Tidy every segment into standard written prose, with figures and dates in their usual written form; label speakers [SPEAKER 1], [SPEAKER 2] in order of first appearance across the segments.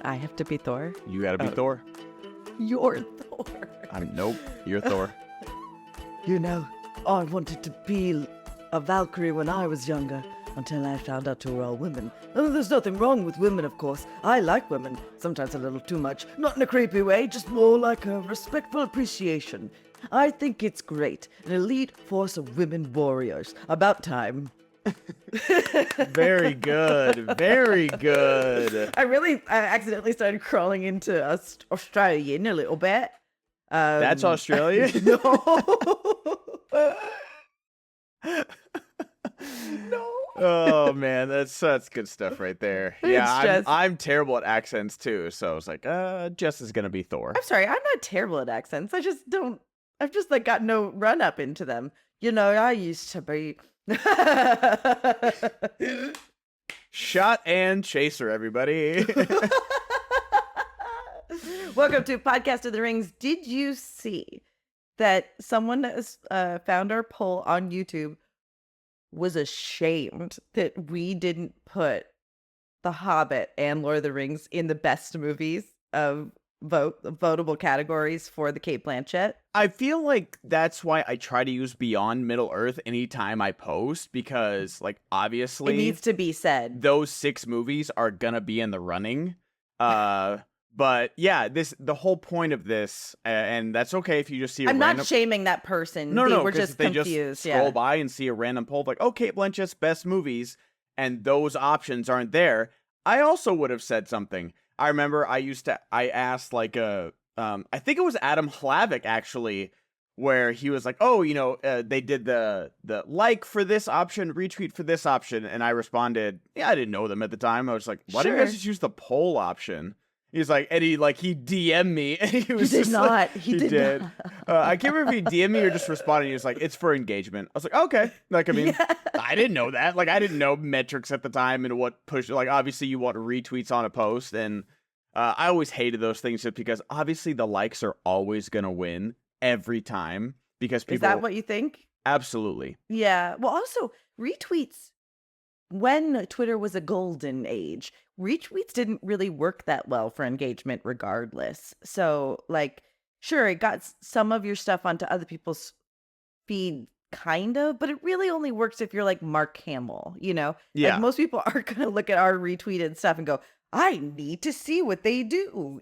[SPEAKER 1] I have to be Thor?
[SPEAKER 2] You gotta be Thor.
[SPEAKER 1] You're Thor.
[SPEAKER 2] Nope, you're Thor.
[SPEAKER 3] You know, I wanted to be a Valkyrie when I was younger, until I found out you were all women. Oh, there's nothing wrong with women, of course. I like women, sometimes a little too much. Not in a creepy way, just more like a respectful appreciation. I think it's great. An elite force of women warriors. About time.
[SPEAKER 2] Very good. Very good.
[SPEAKER 1] I accidentally started crawling into Australian a little bit.
[SPEAKER 2] That's Australia?
[SPEAKER 1] No. No.
[SPEAKER 2] Oh man, that's good stuff right there. Yeah, I'm terrible at accents too, so I was like, Jess is gonna be Thor.
[SPEAKER 1] I'm sorry, I'm not terrible at accents. I've just like got no run up into them. You know, I used to be.
[SPEAKER 2] Shot and chaser, everybody.
[SPEAKER 1] Welcome to Podcast of the Rings. Did you see that someone that has found our poll on YouTube was ashamed that we didn't put The Hobbit and Lord of the Rings in the best movies of votable categories for the Cate Blanchett?
[SPEAKER 2] I feel like that's why I try to use Beyond Middle Earth anytime I post, because like obviously
[SPEAKER 1] it needs to be said.
[SPEAKER 2] Those 6 movies are gonna be in the running. But yeah, the whole point of this, and that's okay if you just see.
[SPEAKER 1] I'm not shaming that person.
[SPEAKER 2] No,
[SPEAKER 1] we're just
[SPEAKER 2] they
[SPEAKER 1] confused.
[SPEAKER 2] Just scroll by and see a random poll like, oh, Cate Blanchett's best movies, and those options aren't there. I also would have said something. I remember I asked like I think it was Adam Hlavik actually, where he was like, oh, they did the like for this option, retweet for this option, and I responded, yeah, I didn't know them at the time. I was like, why didn't you guys just use the poll option? He's like, and he DM'd me, and he was
[SPEAKER 1] he did
[SPEAKER 2] just
[SPEAKER 1] not.
[SPEAKER 2] Like,
[SPEAKER 1] he did not.
[SPEAKER 2] I can't remember if he DM'd me or just responded. He was like, it's for engagement. I was like, okay. Like, I mean, yeah. I didn't know that. Like, I didn't know metrics at the time and what push. Like, obviously, you want retweets on a post, and I always hated those things just because obviously the likes are always gonna win every time because people.
[SPEAKER 1] Is that what you think?
[SPEAKER 2] Absolutely.
[SPEAKER 1] Yeah. Well, also retweets. When Twitter was a golden age, retweets didn't really work that well for engagement regardless. So, like, sure, it got some of your stuff onto other people's feed, kind of, but it really only works if you're like Mark Hamill,
[SPEAKER 2] Yeah.
[SPEAKER 1] Like, most people are going to look at our retweeted stuff and go, I need to see what they do,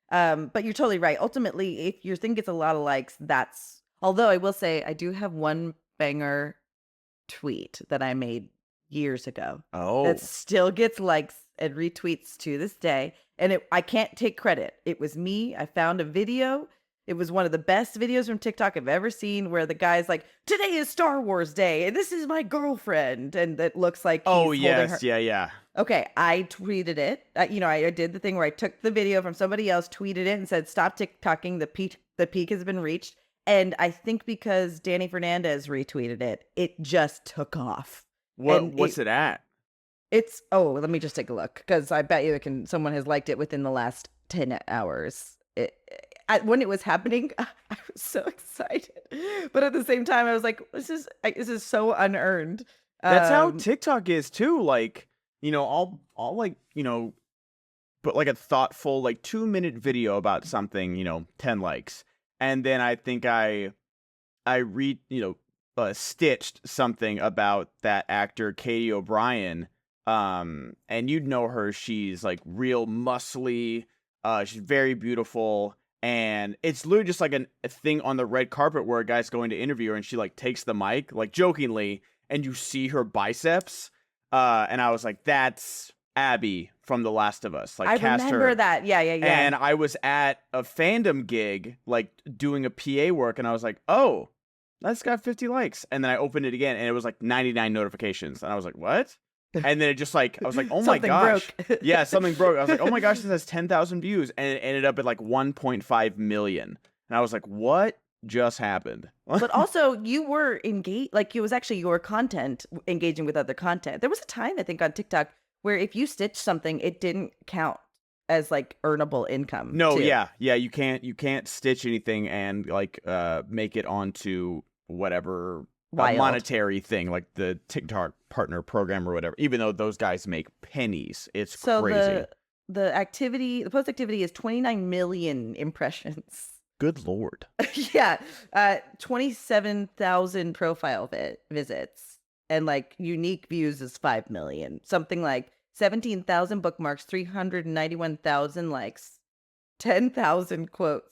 [SPEAKER 1] But you're totally right. Ultimately, if your thing gets a lot of likes, that's... Although I will say, I do have one banger tweet that I made years ago.
[SPEAKER 2] Oh.
[SPEAKER 1] That still gets likes and retweets to this day. And I can't take credit. It was me. I found a video. It was one of the best videos from TikTok I've ever seen where the guy's like, today is Star Wars Day and this is my girlfriend. And that looks like he's holding her.
[SPEAKER 2] Yeah.
[SPEAKER 1] Okay, I tweeted it. I did the thing where I took the video from somebody else, tweeted it, and said, stop TikToking. The peak has been reached. And I think because Danny Fernandez retweeted it, it just took off.
[SPEAKER 2] What's it at?
[SPEAKER 1] It's let me just take a look because I bet you someone has liked it within the last 10 hours. When it was happening, I was so excited, but at the same time, I was like, "This is so unearned."
[SPEAKER 2] That's how TikTok is too. Like, I'll like put like a thoughtful 2-minute video about something, 10 likes, and then I think I read stitched something about that actor Katie O'Brien, and you'd know her. She's like real muscly, she's very beautiful, and it's literally just like a thing on the red carpet where a guy's going to interview her, and she like takes the mic like jokingly, and you see her biceps, and I was like, that's Abby from The Last of Us. Like,
[SPEAKER 1] I
[SPEAKER 2] cast
[SPEAKER 1] remember
[SPEAKER 2] her.
[SPEAKER 1] that. Yeah.
[SPEAKER 2] And I was at a fandom gig, like doing a PA work, and I was like, oh, that's got 50 likes. And then I opened it again, and it was like 99 notifications. And I was like, what? And then it just I was like, oh my gosh. Yeah, something broke. I was like, oh my gosh, this has 10,000 views. And it ended up at like 1.5 million. And I was like, what just happened?
[SPEAKER 1] But also, you were engaged, like it was actually your content engaging with other content. There was a time, I think, on TikTok where if you stitched something, it didn't count as like earnable income.
[SPEAKER 2] No,
[SPEAKER 1] too.
[SPEAKER 2] yeah. You can't stitch anything and like make it onto whatever monetary thing, like the TikTok partner program or whatever, even though those guys make pennies. It's crazy.
[SPEAKER 1] the post activity is 29 million impressions.
[SPEAKER 2] Good Lord.
[SPEAKER 1] Yeah, 27,000 profile visits, and like unique views is 5 million. Something like 17,000 bookmarks, 391,000 likes, 10,000 quotes.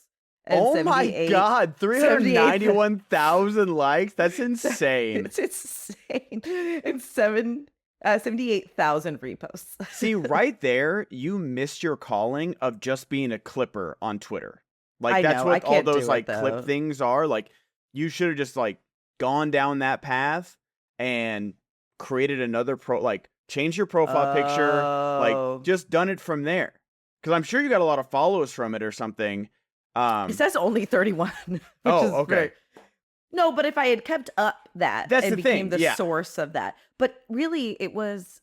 [SPEAKER 1] And
[SPEAKER 2] Oh my God, 391,000 likes? That's insane.
[SPEAKER 1] It's insane. And 78,000 reposts.
[SPEAKER 2] See, right there, you missed your calling of just being a clipper on Twitter. Like, that's what all those, like, clip things are. Like, you should have just, like, gone down that path and created another change your profile picture. Like, just done it from there. Because I'm sure you got a lot of followers from it or something.
[SPEAKER 1] It says only 31.
[SPEAKER 2] Okay.
[SPEAKER 1] No, but if I had kept up that
[SPEAKER 2] That's
[SPEAKER 1] and
[SPEAKER 2] the
[SPEAKER 1] became
[SPEAKER 2] thing.
[SPEAKER 1] the source of that. But really, it was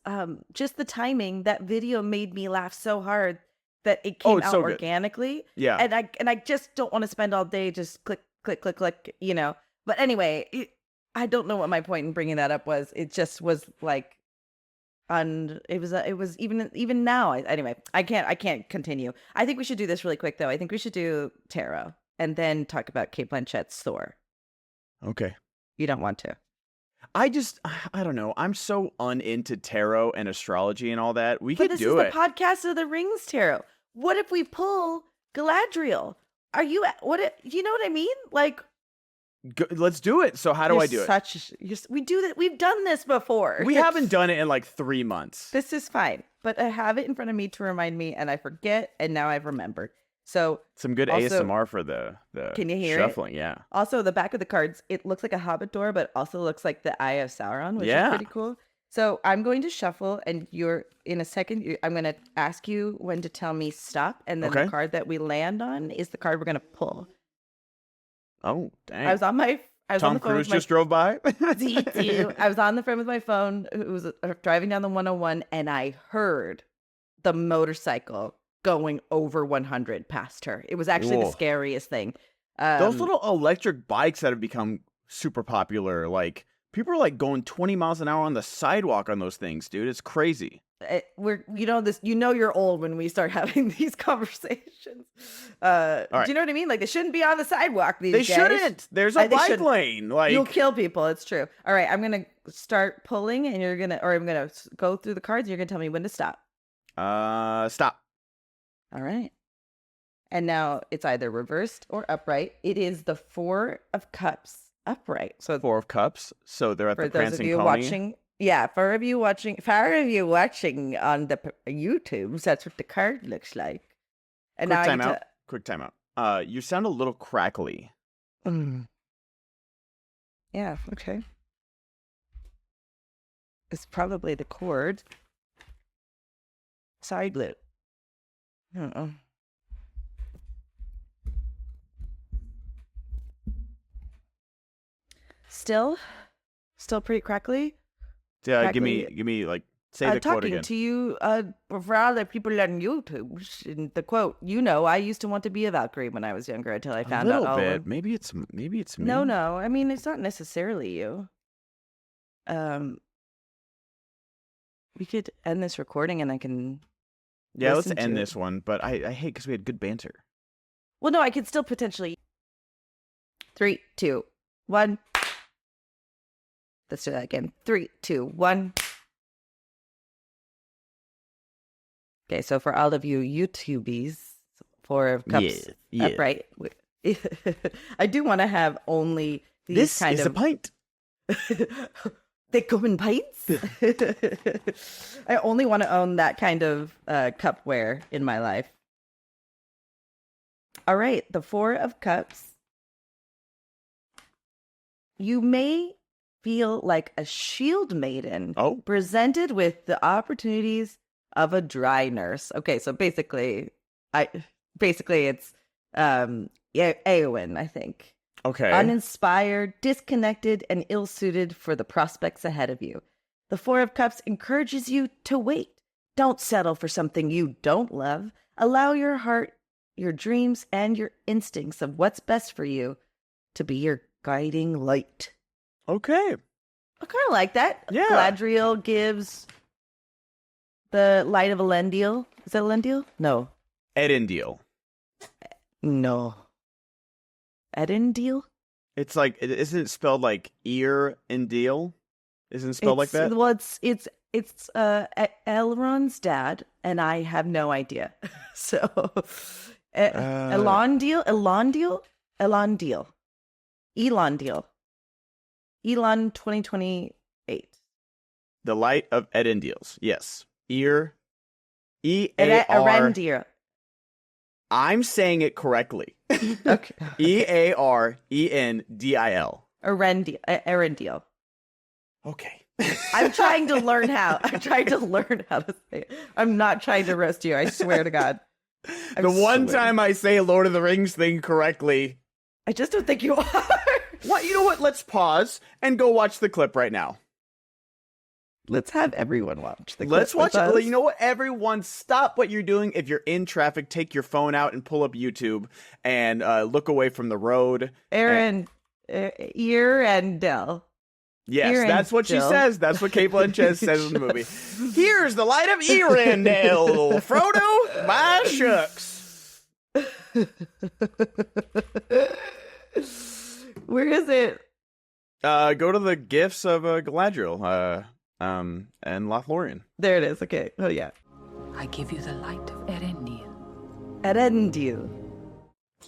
[SPEAKER 1] just the timing. That video made me laugh so hard that it came out organically.
[SPEAKER 2] Yeah.
[SPEAKER 1] And I just don't want to spend all day just click, click, click, click, you know. But anyway, I don't know what my point in bringing that up was. It just was like, it was even now. Anyway, I can't continue. I think we should do this really quick though. I think we should do tarot and then talk about Cate Blanchett's Thor.
[SPEAKER 2] Okay.
[SPEAKER 1] You don't want to.
[SPEAKER 2] I don't know. I'm so uninto tarot and astrology and all that. We could do it.
[SPEAKER 1] This is the podcast of the Rings tarot. What if we pull Galadriel? You know what I mean? Like,
[SPEAKER 2] let's do it. So how do I do it?
[SPEAKER 1] We do that. We've done this before.
[SPEAKER 2] We haven't done it in like 3 months.
[SPEAKER 1] This is fine, but I have it in front of me to remind me, and I forget, and now I've remembered. So
[SPEAKER 2] some good ASMR for the
[SPEAKER 1] can you hear
[SPEAKER 2] shuffling,
[SPEAKER 1] it?
[SPEAKER 2] Yeah.
[SPEAKER 1] Also, the back of the cards, it looks like a Hobbit door, but also looks like the Eye of Sauron, which is pretty cool. So I'm going to shuffle, and in a second, I'm going to ask you when to tell me stop, and then the card that we land on is the card we're going to pull.
[SPEAKER 2] Oh, dang.
[SPEAKER 1] I was on the phone.
[SPEAKER 2] Tom Cruise just drove by?
[SPEAKER 1] I was on the phone with my phone. It was driving down the 101, and I heard the motorcycle going over 100 past her. It was actually the scariest thing.
[SPEAKER 2] Those little electric bikes that have become super popular, like, people are like going 20 miles an hour on the sidewalk on those things, dude. It's crazy.
[SPEAKER 1] You're old when we start having these conversations. Do you know what I mean? Like, they shouldn't be on the sidewalk these days.
[SPEAKER 2] They shouldn't. There's a bike lane. Like,
[SPEAKER 1] you'll kill people. It's true. All right, I'm gonna start pulling, and I'm gonna go through the cards. And you're gonna tell me when to stop.
[SPEAKER 2] Stop.
[SPEAKER 1] All right. And now it's either reversed or upright. It is the Four of Cups upright. So
[SPEAKER 2] Four of Cups. So they're at the prancing pony. For those of you
[SPEAKER 1] watching. Yeah, for of you watching on the YouTubes, that's what the card looks like. And
[SPEAKER 2] Quick timeout. You sound a little crackly.
[SPEAKER 1] Yeah, okay. It's probably the cord. Side loop. I don't know. Still pretty crackly.
[SPEAKER 2] Yeah, give me like say the quote again.
[SPEAKER 1] Talking to you for other people on YouTube. The quote, I used to want to be a Valkyrie when I was younger until I found out all of...
[SPEAKER 2] Maybe it's me.
[SPEAKER 1] No. I mean, it's not necessarily you. We could end this recording and I can
[SPEAKER 2] let's end this one, but I hate because we had good banter.
[SPEAKER 1] Well, no, I could still potentially 3, 2, 1. Let's do that again. 3, 2, 1. Okay, so for all of you YouTubies, Four of Cups upright. I do want to have only these
[SPEAKER 2] this is a pint.
[SPEAKER 1] They come in pints. I only want to own that kind of cupware in my life. All right, the Four of Cups. You may feel like a shield maiden presented with the opportunities of a dry nurse. Okay, so basically it's Eowyn, I think.
[SPEAKER 2] Okay.
[SPEAKER 1] Uninspired, disconnected, and ill-suited for the prospects ahead of you. The Four of Cups encourages you to wait. Don't settle for something you don't love. Allow your heart, your dreams, and your instincts of what's best for you to be your guiding light.
[SPEAKER 2] Okay.
[SPEAKER 1] I kind of like that.
[SPEAKER 2] Yeah.
[SPEAKER 1] Galadriel gives The Light of Elendil. Is that Elendil? No.
[SPEAKER 2] Edendil.
[SPEAKER 1] No. Edendil?
[SPEAKER 2] It's like, isn't it spelled like ear and deal? Isn't it spelled like that?
[SPEAKER 1] Well, it's Elrond's dad, and I have no idea. So, Elendil. Elon 2028.
[SPEAKER 2] The Light of Edendils. Yes. Ear. E-A-R.
[SPEAKER 1] Erendir.
[SPEAKER 2] I'm saying it correctly.
[SPEAKER 1] Okay.
[SPEAKER 2] Earendil.
[SPEAKER 1] Erendil.
[SPEAKER 2] Okay.
[SPEAKER 1] I'm trying to learn how. I'm trying to learn how to say it. I'm not trying to roast you. I swear to God.
[SPEAKER 2] The one time I say Lord of the Rings thing correctly.
[SPEAKER 1] I just don't think you are.
[SPEAKER 2] What? You know what? Let's pause and go watch the clip right now.
[SPEAKER 1] Let's have everyone watch the clip.
[SPEAKER 2] Let's watch
[SPEAKER 1] with us.
[SPEAKER 2] it. You know what? Everyone, stop what you're doing. If you're in traffic, take your phone out and pull up YouTube and look away from the road.
[SPEAKER 1] Ear and Del.
[SPEAKER 2] Yes, that's what she
[SPEAKER 1] Erendil.
[SPEAKER 2] says. That's what Cate Blanchett says in the movie. Here's the light of Earendil. Frodo, my shucks.
[SPEAKER 1] Where is it?
[SPEAKER 2] Go to the gifts of Galadriel, and Lothlorien.
[SPEAKER 1] There it is. Okay. Oh yeah.
[SPEAKER 4] I give you the light of Erendil.
[SPEAKER 1] Erendil.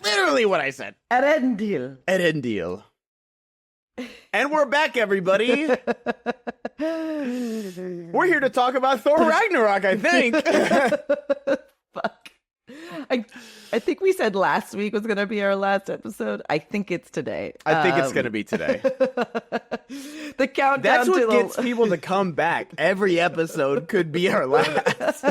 [SPEAKER 2] Literally what I said.
[SPEAKER 1] Erendil.
[SPEAKER 2] Edendil. And we're back, everybody. We're here to talk about Thor Ragnarok, I think.
[SPEAKER 1] Fuck. I think we said last week was going to be our last episode. I think it's today.
[SPEAKER 2] I think it's going to be today.
[SPEAKER 1] The countdown
[SPEAKER 2] That's what
[SPEAKER 1] to
[SPEAKER 2] gets people to come back. Every episode could be our last.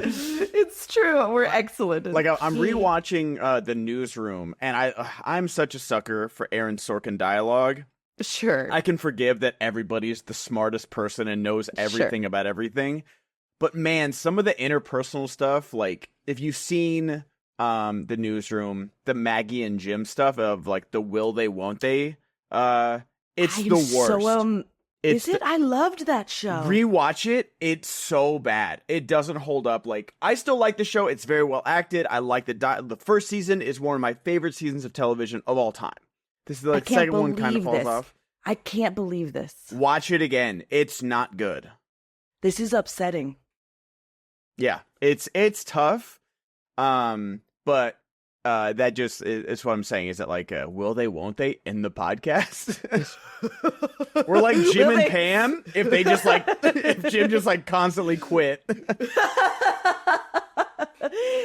[SPEAKER 1] It's true. We're excellent.
[SPEAKER 2] Like I'm rewatching The Newsroom, and I'm such a sucker for Aaron Sorkin dialogue.
[SPEAKER 1] Sure.
[SPEAKER 2] I can forgive that everybody's the smartest person and knows everything about everything. But man, some of the interpersonal stuff, like if you've seen The Newsroom, the Maggie and Jim stuff of like the will they, won't they, it's the worst.
[SPEAKER 1] Is it? I loved that show.
[SPEAKER 2] Rewatch it. It's so bad. It doesn't hold up. Like, I still like the show. It's very well acted. I like the first season is one of my favorite seasons of television of all time. This is the second one kind of falls off.
[SPEAKER 1] I can't believe this.
[SPEAKER 2] Watch it again. It's not good.
[SPEAKER 1] This is upsetting.
[SPEAKER 2] Yeah, it's tough. But that just is what I'm saying. Is that like will they, won't they in the podcast? We're like Jim and Pam if they just like if Jim just like constantly quit.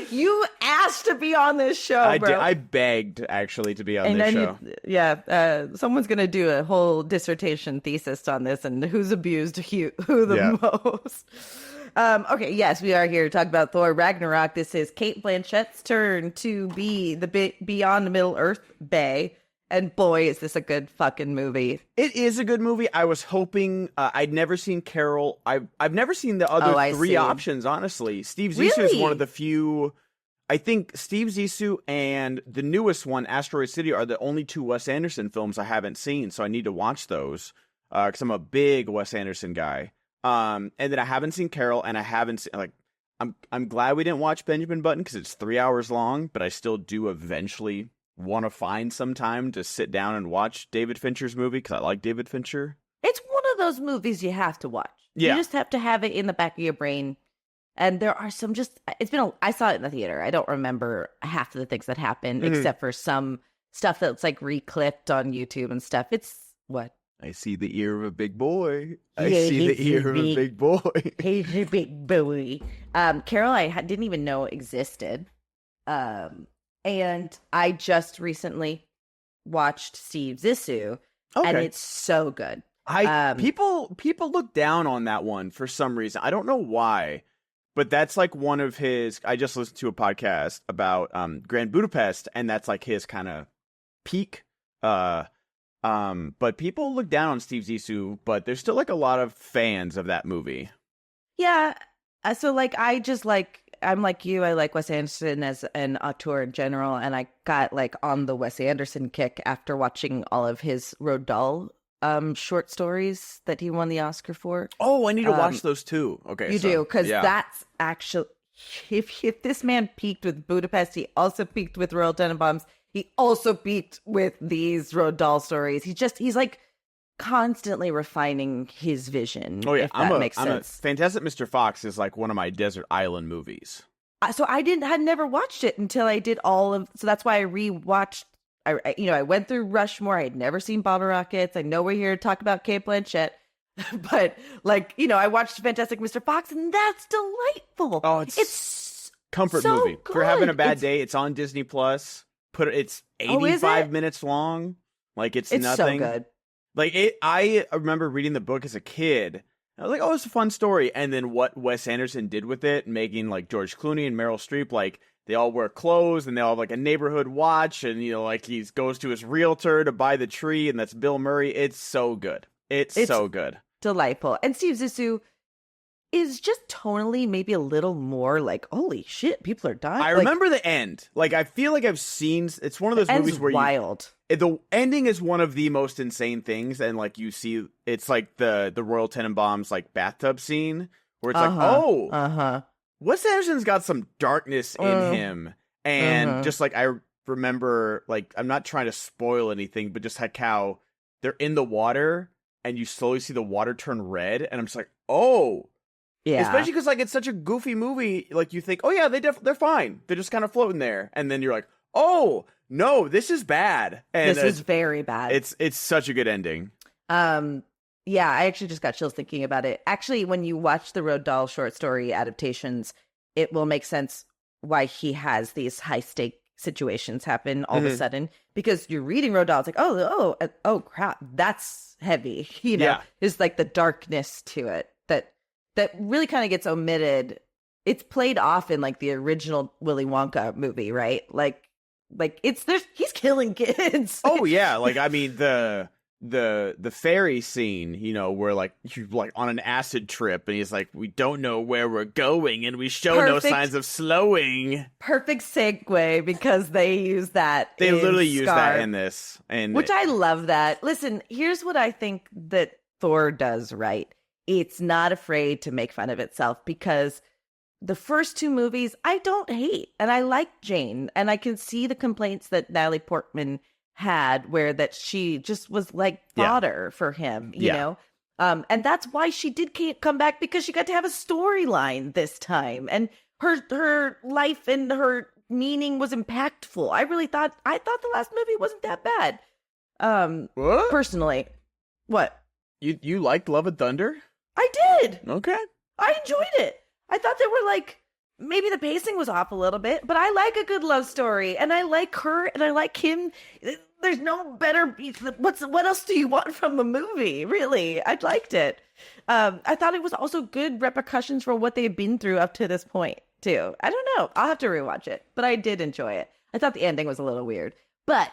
[SPEAKER 1] You asked to be on this show, bro.
[SPEAKER 2] I begged actually to be on this show.
[SPEAKER 1] Someone's gonna do a whole dissertation thesis on this and who's abused who the most. Okay, yes, we are here to talk about Thor Ragnarok. This is Cate Blanchett's turn to be the Beyond the Middle Earth Bay. And boy, is this a good fucking movie.
[SPEAKER 2] It is a good movie. I was hoping I'd never seen Carol. I've never seen the other three options, honestly. Steve Zissou is one of the few. I think Steve Zissou and the newest one, Asteroid City, are the only two Wes Anderson films I haven't seen. So I need to watch those because I'm a big Wes Anderson guy. And then I haven't seen Carol, and I haven't seen, like, I'm glad we didn't watch Benjamin Button because it's 3 hours long, but I still do eventually want to find some time to sit down and watch David Fincher's movie because I like David Fincher.
[SPEAKER 1] It's one of those movies you have to watch.
[SPEAKER 2] Yeah.
[SPEAKER 1] You just have to have it in the back of your brain. And there are some I saw it in the theater. I don't remember half of the things that happened except for some stuff that's like reclipped on YouTube and stuff. It's what?
[SPEAKER 2] I see the ear of a big boy. I see the ear of a big boy.
[SPEAKER 1] He's a big boy. Carol, I didn't even know existed. And I just recently watched Steve Zissou, and it's so good.
[SPEAKER 2] People look down on that one for some reason. I don't know why, but that's like one of his. I just listened to a podcast about Grand Budapest, and that's like his kind of peak. But people look down on Steve Zissou, but there's still like a lot of fans of that movie.
[SPEAKER 1] Yeah. So like I'm like you. I like Wes Anderson as an auteur in general, and I got like on the Wes Anderson kick after watching all of his Roald Dahl short stories that he won the Oscar for.
[SPEAKER 2] Oh, I need to watch those too. Okay,
[SPEAKER 1] You do, because that's actually, if this man peaked with Budapest, he also peaked with Royal Tenenbaums. He also peaked with these Roald Dahl stories. He's like constantly refining his vision.
[SPEAKER 2] Oh yeah,
[SPEAKER 1] if that makes sense.
[SPEAKER 2] Fantastic Mr. Fox is like one of my desert island movies.
[SPEAKER 1] So I had never watched it until I did so that's why I rewatched. I went through Rushmore. I had never seen Bottle Rockets. I know we're here to talk about Cate Blanchett, but I watched Fantastic Mr. Fox, and that's delightful.
[SPEAKER 2] Oh, it's comfort
[SPEAKER 1] so
[SPEAKER 2] movie. If you're having a bad day, it's on Disney Plus. It's 85 minutes long. Like it's nothing.
[SPEAKER 1] So good.
[SPEAKER 2] Like I remember reading the book as a kid. I was like, oh, it's a fun story. And then what Wes Anderson did with it, making like George Clooney and Meryl Streep, like they all wear clothes and they all have like a neighborhood watch. And, like he goes to his realtor to buy the tree. And that's Bill Murray. It's so good. It's so good.
[SPEAKER 1] Delightful. And Steve Zissou is just tonally maybe a little more like, holy shit, people are dying.
[SPEAKER 2] I remember the end. Like, I feel like I've seen, it's one of those movies where
[SPEAKER 1] wild.
[SPEAKER 2] The ending is one of the most insane things. And like you see, it's like the Royal Tenenbaums like bathtub scene where it's Wes Anderson's got some darkness in him. And just like, I remember, like, I'm not trying to spoil anything, but just like how they're in the water and you slowly see the water turn red. And I'm just like, oh. Yeah. Especially because, like, it's such a goofy movie. Like, you think, oh, yeah, they're fine. They're just kind of floating there. And then you're like, oh, no, this is bad. And
[SPEAKER 1] this is very bad.
[SPEAKER 2] It's such a good ending.
[SPEAKER 1] Yeah, I actually just got chills thinking about it. Actually, when you watch the Roald Dahl short story adaptations, it will make sense why he has these high-stake situations happen all of a sudden. Because you're reading Roald Dahl, it's like, oh, crap, that's heavy. There's, like, the darkness to it that really kind of gets omitted. It's played off in like the original Willy Wonka movie, right? Like he's killing kids.
[SPEAKER 2] Oh yeah, like I mean the ferry scene, where like you're like on an acid trip and he's like, we don't know where we're going and we show no signs of slowing.
[SPEAKER 1] Perfect segue because they use that.
[SPEAKER 2] They literally use that in this,
[SPEAKER 1] which I love that. Listen, here's what I think that Thor does right. It's not afraid to make fun of itself because the first two movies I don't hate. And I like Jane. And I can see the complaints that Natalie Portman had where that she just was like fodder for him, you know? And that's why she did come back, because she got to have a storyline this time. And her life and her meaning was impactful. I thought the last movie wasn't that bad.
[SPEAKER 2] What?
[SPEAKER 1] Personally. What?
[SPEAKER 2] You liked Love and Thunder?
[SPEAKER 1] I did.
[SPEAKER 2] Okay.
[SPEAKER 1] I enjoyed it. I thought there were like, maybe the pacing was off a little bit, but I like a good love story, and I like her, and I like him. There's no better. What else do you want from a movie? Really, I liked it. I thought it was also good repercussions for what they've been through up to this point too. I don't know. I'll have to rewatch it, but I did enjoy it. I thought the ending was a little weird, but.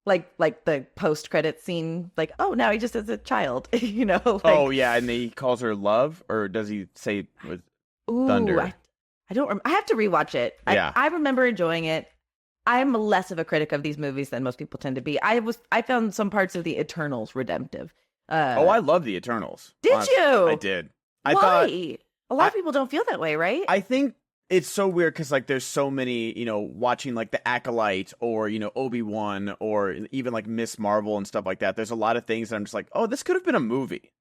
[SPEAKER 1] Like the post-credit scene, like, oh, now he just is a child,
[SPEAKER 2] oh, yeah, and he calls her love, or does he say with thunder?
[SPEAKER 1] I don't I have to rewatch it.
[SPEAKER 2] Yeah.
[SPEAKER 1] I remember enjoying it. I'm less of a critic of these movies than most people tend to be. I found some parts of the Eternals redemptive.
[SPEAKER 2] I love the Eternals.
[SPEAKER 1] Did you?
[SPEAKER 2] I did.
[SPEAKER 1] Why? Thought a lot of people don't feel that way, right?
[SPEAKER 2] I think it's so weird because, like, there's so many, watching, like, The Acolyte or, Obi-Wan or even, like, Miss Marvel and stuff like that. There's a lot of things that I'm just like, oh, this could have been a movie.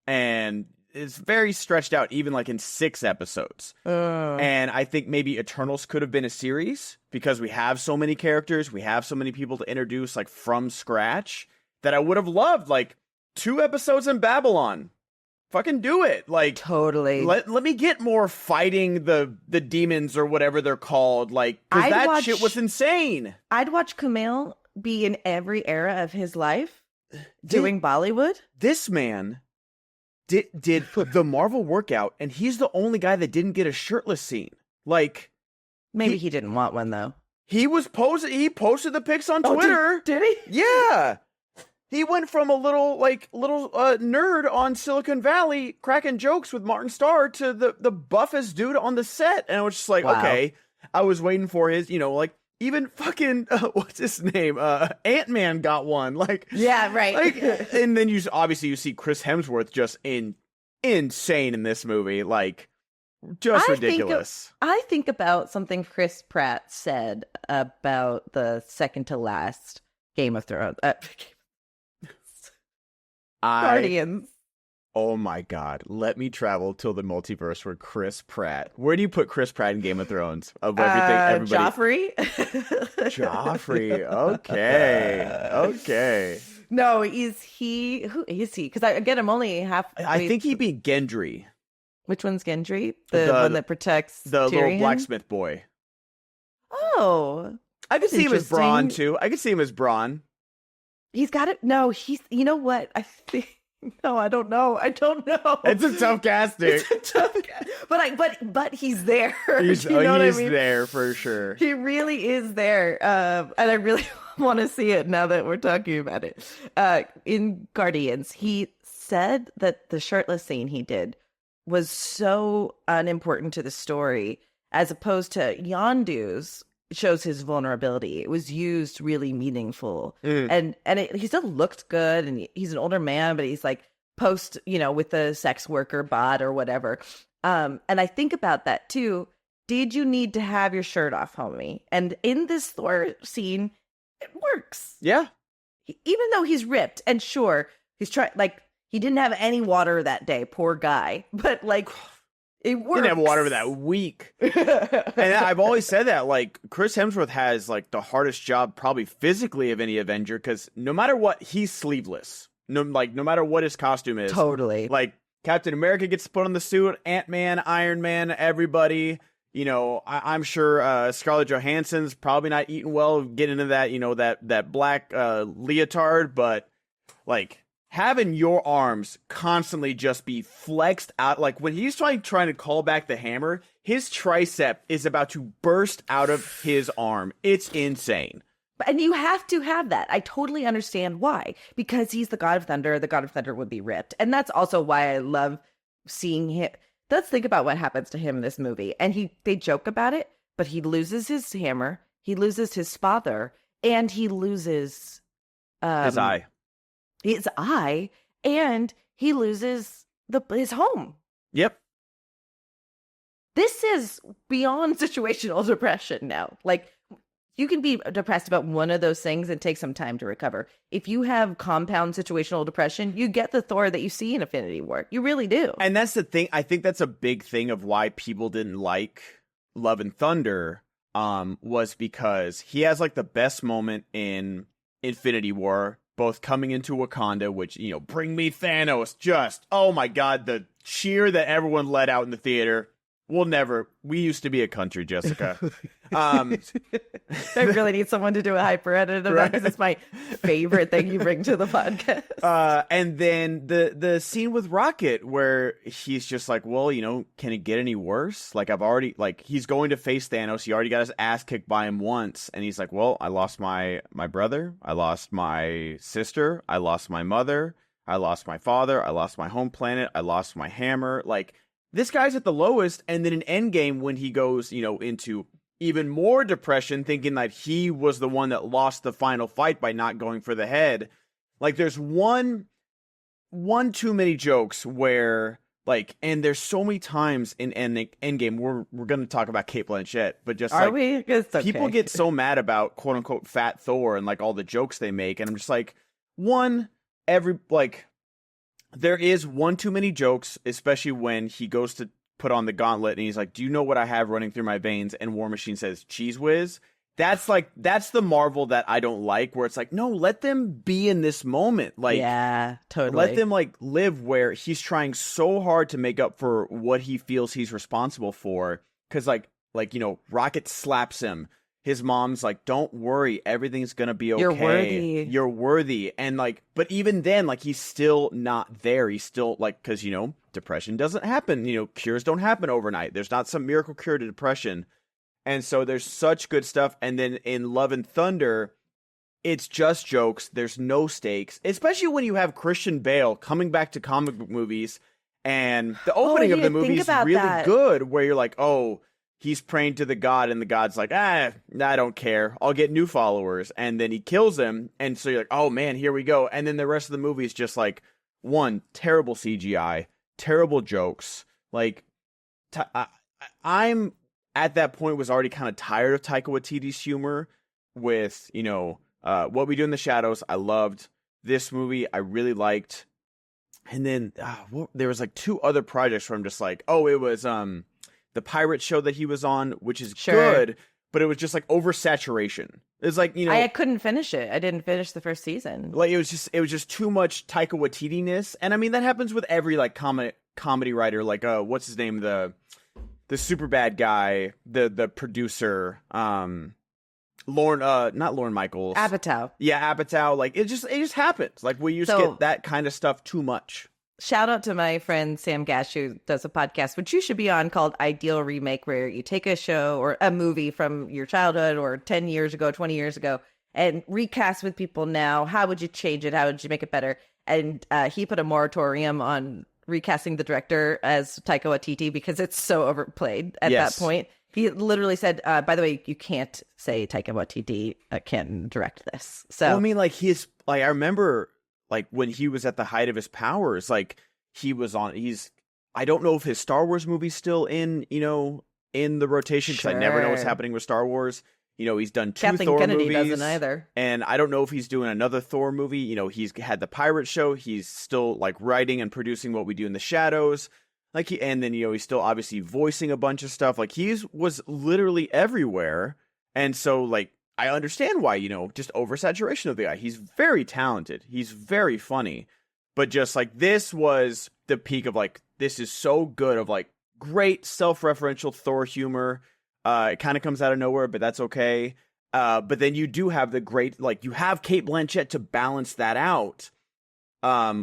[SPEAKER 2] And it's very stretched out, even, like, in 6 episodes. And I think maybe Eternals could have been a series because we have so many characters. We have so many people to introduce, like, from scratch that I would have loved, like, 2 episodes in Babylon. Fucking do it. Like,
[SPEAKER 1] totally.
[SPEAKER 2] Let me get more fighting the demons or whatever they're called. Like, because that shit was insane.
[SPEAKER 1] I'd watch Kumail be in every era of his life doing Bollywood.
[SPEAKER 2] This man did the Marvel workout, and he's the only guy that didn't get a shirtless scene. Like,
[SPEAKER 1] maybe he didn't want one though.
[SPEAKER 2] He posted the pics on Twitter.
[SPEAKER 1] Did he?
[SPEAKER 2] Yeah. He went from a little nerd on Silicon Valley cracking jokes with Martin Starr to the buffest dude on the set. And I was just like, okay, I was waiting for his, like even fucking what's his name? Ant-Man got one. Like,
[SPEAKER 1] Yeah, right.
[SPEAKER 2] like, and then you see Chris Hemsworth just insane in this movie, like just ridiculous.
[SPEAKER 1] I think about something Chris Pratt said about the second to last Game of Thrones. Guardians.
[SPEAKER 2] Oh my God. Let me travel till the multiverse for Chris Pratt. Where do you put Chris Pratt in Game of Thrones? Of everything, everybody. Joffrey. Okay. Okay.
[SPEAKER 1] No, who is he? Because again, I'm only half.
[SPEAKER 2] I think he'd be Gendry.
[SPEAKER 1] Which one's Gendry? The one that protects
[SPEAKER 2] the
[SPEAKER 1] Tyrion?
[SPEAKER 2] little blacksmith boy.
[SPEAKER 1] Oh.
[SPEAKER 2] I could see him as Bronn too. I could see him as Bronn.
[SPEAKER 1] He's got it. No, you know what? I think. No, I don't know.
[SPEAKER 2] It's a tough casting.
[SPEAKER 1] But he's there.
[SPEAKER 2] He's there for sure.
[SPEAKER 1] He really is there. And I really want to see it now that we're talking about it. In Guardians, he said that the shirtless scene he did was so unimportant to the story, as opposed to Yondu's shows his vulnerability. It was used really meaningful, and he still looked good, and he's an older man, but he's like post, with the sex worker bot or whatever. And I think about that too. Did you need to have your shirt off, homie? And in this Thor scene, it works.
[SPEAKER 2] Yeah.
[SPEAKER 1] Even though he's ripped, and sure, he's trying, like, he didn't have any water that day, poor guy, but like, it works.
[SPEAKER 2] Didn't have water for that week. And I've always said that, like, Chris Hemsworth has like the hardest job probably physically of any Avenger, because no matter what, he's sleeveless. No matter what his costume is.
[SPEAKER 1] Totally.
[SPEAKER 2] Like, Captain America gets to put on the suit, Ant-Man, Iron Man, everybody. I'm sure Scarlett Johansson's probably not eating well, getting into that, that black leotard, but like, having your arms constantly just be flexed out, like when he's trying to call back the hammer, his tricep is about to burst out of his arm. It's insane.
[SPEAKER 1] And you have to have that. I totally understand why. Because he's the God of Thunder. The God of Thunder would be ripped. And that's also why I love seeing him. Let's think about what happens to him in this movie. And they joke about it, but he loses his hammer, he loses his father, and he loses
[SPEAKER 2] his eye.
[SPEAKER 1] His eye, and he loses his home.
[SPEAKER 2] Yep.
[SPEAKER 1] This is beyond situational depression now. Like, you can be depressed about one of those things and take some time to recover. If you have compound situational depression, you get the Thor that you see in Infinity War. You really do.
[SPEAKER 2] And that's the thing. I think that's a big thing of why people didn't like Love and Thunder, was because he has like the best moment in Infinity War, both coming into Wakanda, which, bring me Thanos, just, oh my God, the cheer that everyone let out in the theater. We used to be a country, Jessica.
[SPEAKER 1] I really need someone to do a hyper edit of that, because it's my favorite thing you bring to the podcast.
[SPEAKER 2] And then the scene with Rocket where he's just like, well, can it get any worse? Like, he's going to face Thanos. He already got his ass kicked by him once. And he's like, well, I lost my brother. I lost my sister. I lost my mother. I lost my father. I lost my home planet. I lost my hammer. Like, this guy's at the lowest, and then in Endgame, when he goes, into even more depression, thinking that he was the one that lost the final fight by not going for the head. Like, there's one too many jokes where, like, and there's so many times in Endgame, we're going to talk about Cate Blanchett, but just
[SPEAKER 1] Are we? It's okay.
[SPEAKER 2] People get so mad about quote unquote fat Thor and like all the jokes they make, and I'm just like, there is one too many jokes, especially when he goes to put on the gauntlet and he's like, do you know what I have running through my veins? And War Machine says, Cheese Whiz. That's the Marvel that I don't like, where it's like, no, let them be in this moment. Like,
[SPEAKER 1] yeah, totally.
[SPEAKER 2] Let them like live, where he's trying so hard to make up for what he feels he's responsible for. Cause like, Rocket slaps him. His mom's like, don't worry, everything's gonna be okay. You're worthy. And like, but even then, like, he's still not there. He's still like, cause depression doesn't happen. Cures don't happen overnight. There's not some miracle cure to depression. And so there's such good stuff. And then in Love and Thunder, it's just jokes. There's no stakes, especially when you have Christian Bale coming back to comic book movies. And the opening of the movie is really good, where you're like, oh, he's praying to the god, and the god's like, I don't care. I'll get new followers. And then he kills him. And so you're like, oh man, here we go. And then the rest of the movie is just like, one, terrible CGI, terrible jokes. Like, I'm at that point was already kind of tired of Taika Waititi's humor with, What We Do in the Shadows. I loved this movie. I really liked. And then there was like 2 other projects where I'm just like, it was the pirate show that he was on, which is good, but it was just like oversaturation. It's like,
[SPEAKER 1] I couldn't finish it. I didn't finish the first season.
[SPEAKER 2] Like it was just too much Taika Waititi-ness. And I mean, that happens with every like comedy writer, like what's his name, the super bad guy, the producer, not Lorne Michaels.
[SPEAKER 1] Apatow.
[SPEAKER 2] Yeah, Apatow. Like it just happens. Like we used to get that kind of stuff too much.
[SPEAKER 1] Shout out to my friend Sam Gash, who does a podcast, which you should be on, called Ideal Remake, where you take a show or a movie from your childhood or 10 years ago, 20 years ago, and recast with people now. How would you change it? How would you make it better? And he put a moratorium on recasting the director as Taika Waititi because it's so overplayed at that point. He literally said, by the way, you can't say Taika Waititi can direct this. So
[SPEAKER 2] well, I mean, like I remember like when he was at the height of his powers, like I don't know if his Star Wars movie's still in the rotation, because I never know what's happening with Star Wars. He's done 2
[SPEAKER 1] Kathleen
[SPEAKER 2] Thor
[SPEAKER 1] Kennedy
[SPEAKER 2] movies.
[SPEAKER 1] doesn't either. And
[SPEAKER 2] I don't know if he's doing another Thor movie. He's had the pirate show. He's still like writing and producing What We Do in the Shadows. Like he's still obviously voicing a bunch of stuff. Like was literally everywhere. And so like I understand why, just oversaturation of the guy. He's very talented. He's very funny. But just like this was the peak of like, this is so good, of like great self-referential Thor humor. It kind of comes out of nowhere, but that's okay. But then you do have the great, like you have Cate Blanchett to balance that out.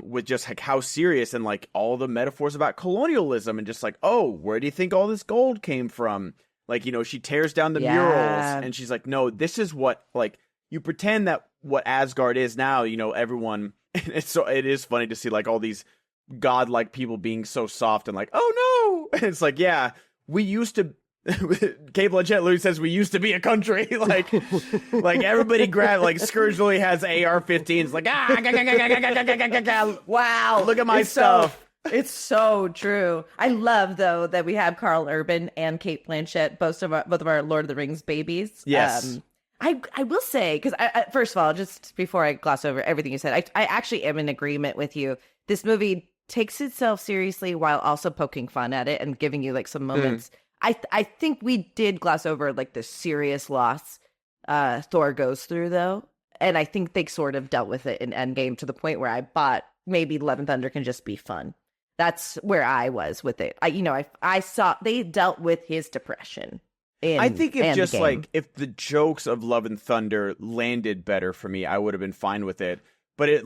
[SPEAKER 2] With just like how serious and like all the metaphors about colonialism and just like, where do you think all this gold came from? Like, she tears down the murals and she's like, no, this is what, like, you pretend that what Asgard is now, everyone, it is funny to see like all these godlike people being so soft and like, oh no. And it's like, yeah, we used to, Cate Blanchett literally says we used to be a country. like everybody grab, like Scourge literally has AR-15s, like,
[SPEAKER 1] wow,
[SPEAKER 2] look at my stuff.
[SPEAKER 1] It's so true. I love, though, that we have Carl Urban and Cate Blanchett, both of our Lord of the Rings babies.
[SPEAKER 2] Yes.
[SPEAKER 1] I will say, because I first of all, just before I gloss over everything you said, I actually am in agreement with you. This movie takes itself seriously while also poking fun at it and giving you like some moments. I think we did gloss over like the serious loss Thor goes through, though. And I think they sort of dealt with it in Endgame to the point where I bought maybe Love and Thunder can just be fun. That's where I was with it. I saw they dealt with his depression.
[SPEAKER 2] I think if the jokes of Love and Thunder landed better for me, I would have been fine with it. But I'm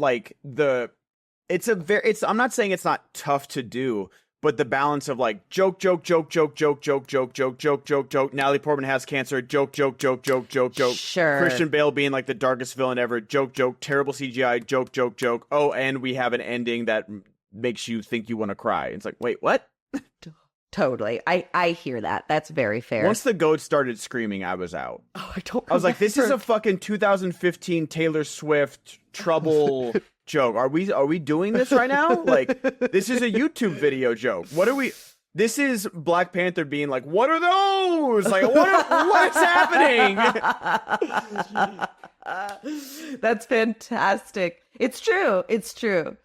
[SPEAKER 2] not saying it's not tough to do, but the balance of like joke. Natalie Portman has cancer. Joke.
[SPEAKER 1] Sure.
[SPEAKER 2] Christian Bale being like the darkest villain ever. Joke. Terrible CGI. Joke. Oh, and we have an ending that makes you think you want to cry. It's like, wait, what?
[SPEAKER 1] Totally. I hear that. That's very fair.
[SPEAKER 2] Once the goat started screaming, I was out.
[SPEAKER 1] Oh,
[SPEAKER 2] I was like, this is a fucking 2015 Taylor Swift trouble joke. Are we doing this right now? Like, this is a YouTube video joke. What are we? This is Black Panther being like, what are those? Like, what's happening?
[SPEAKER 1] That's fantastic. It's true.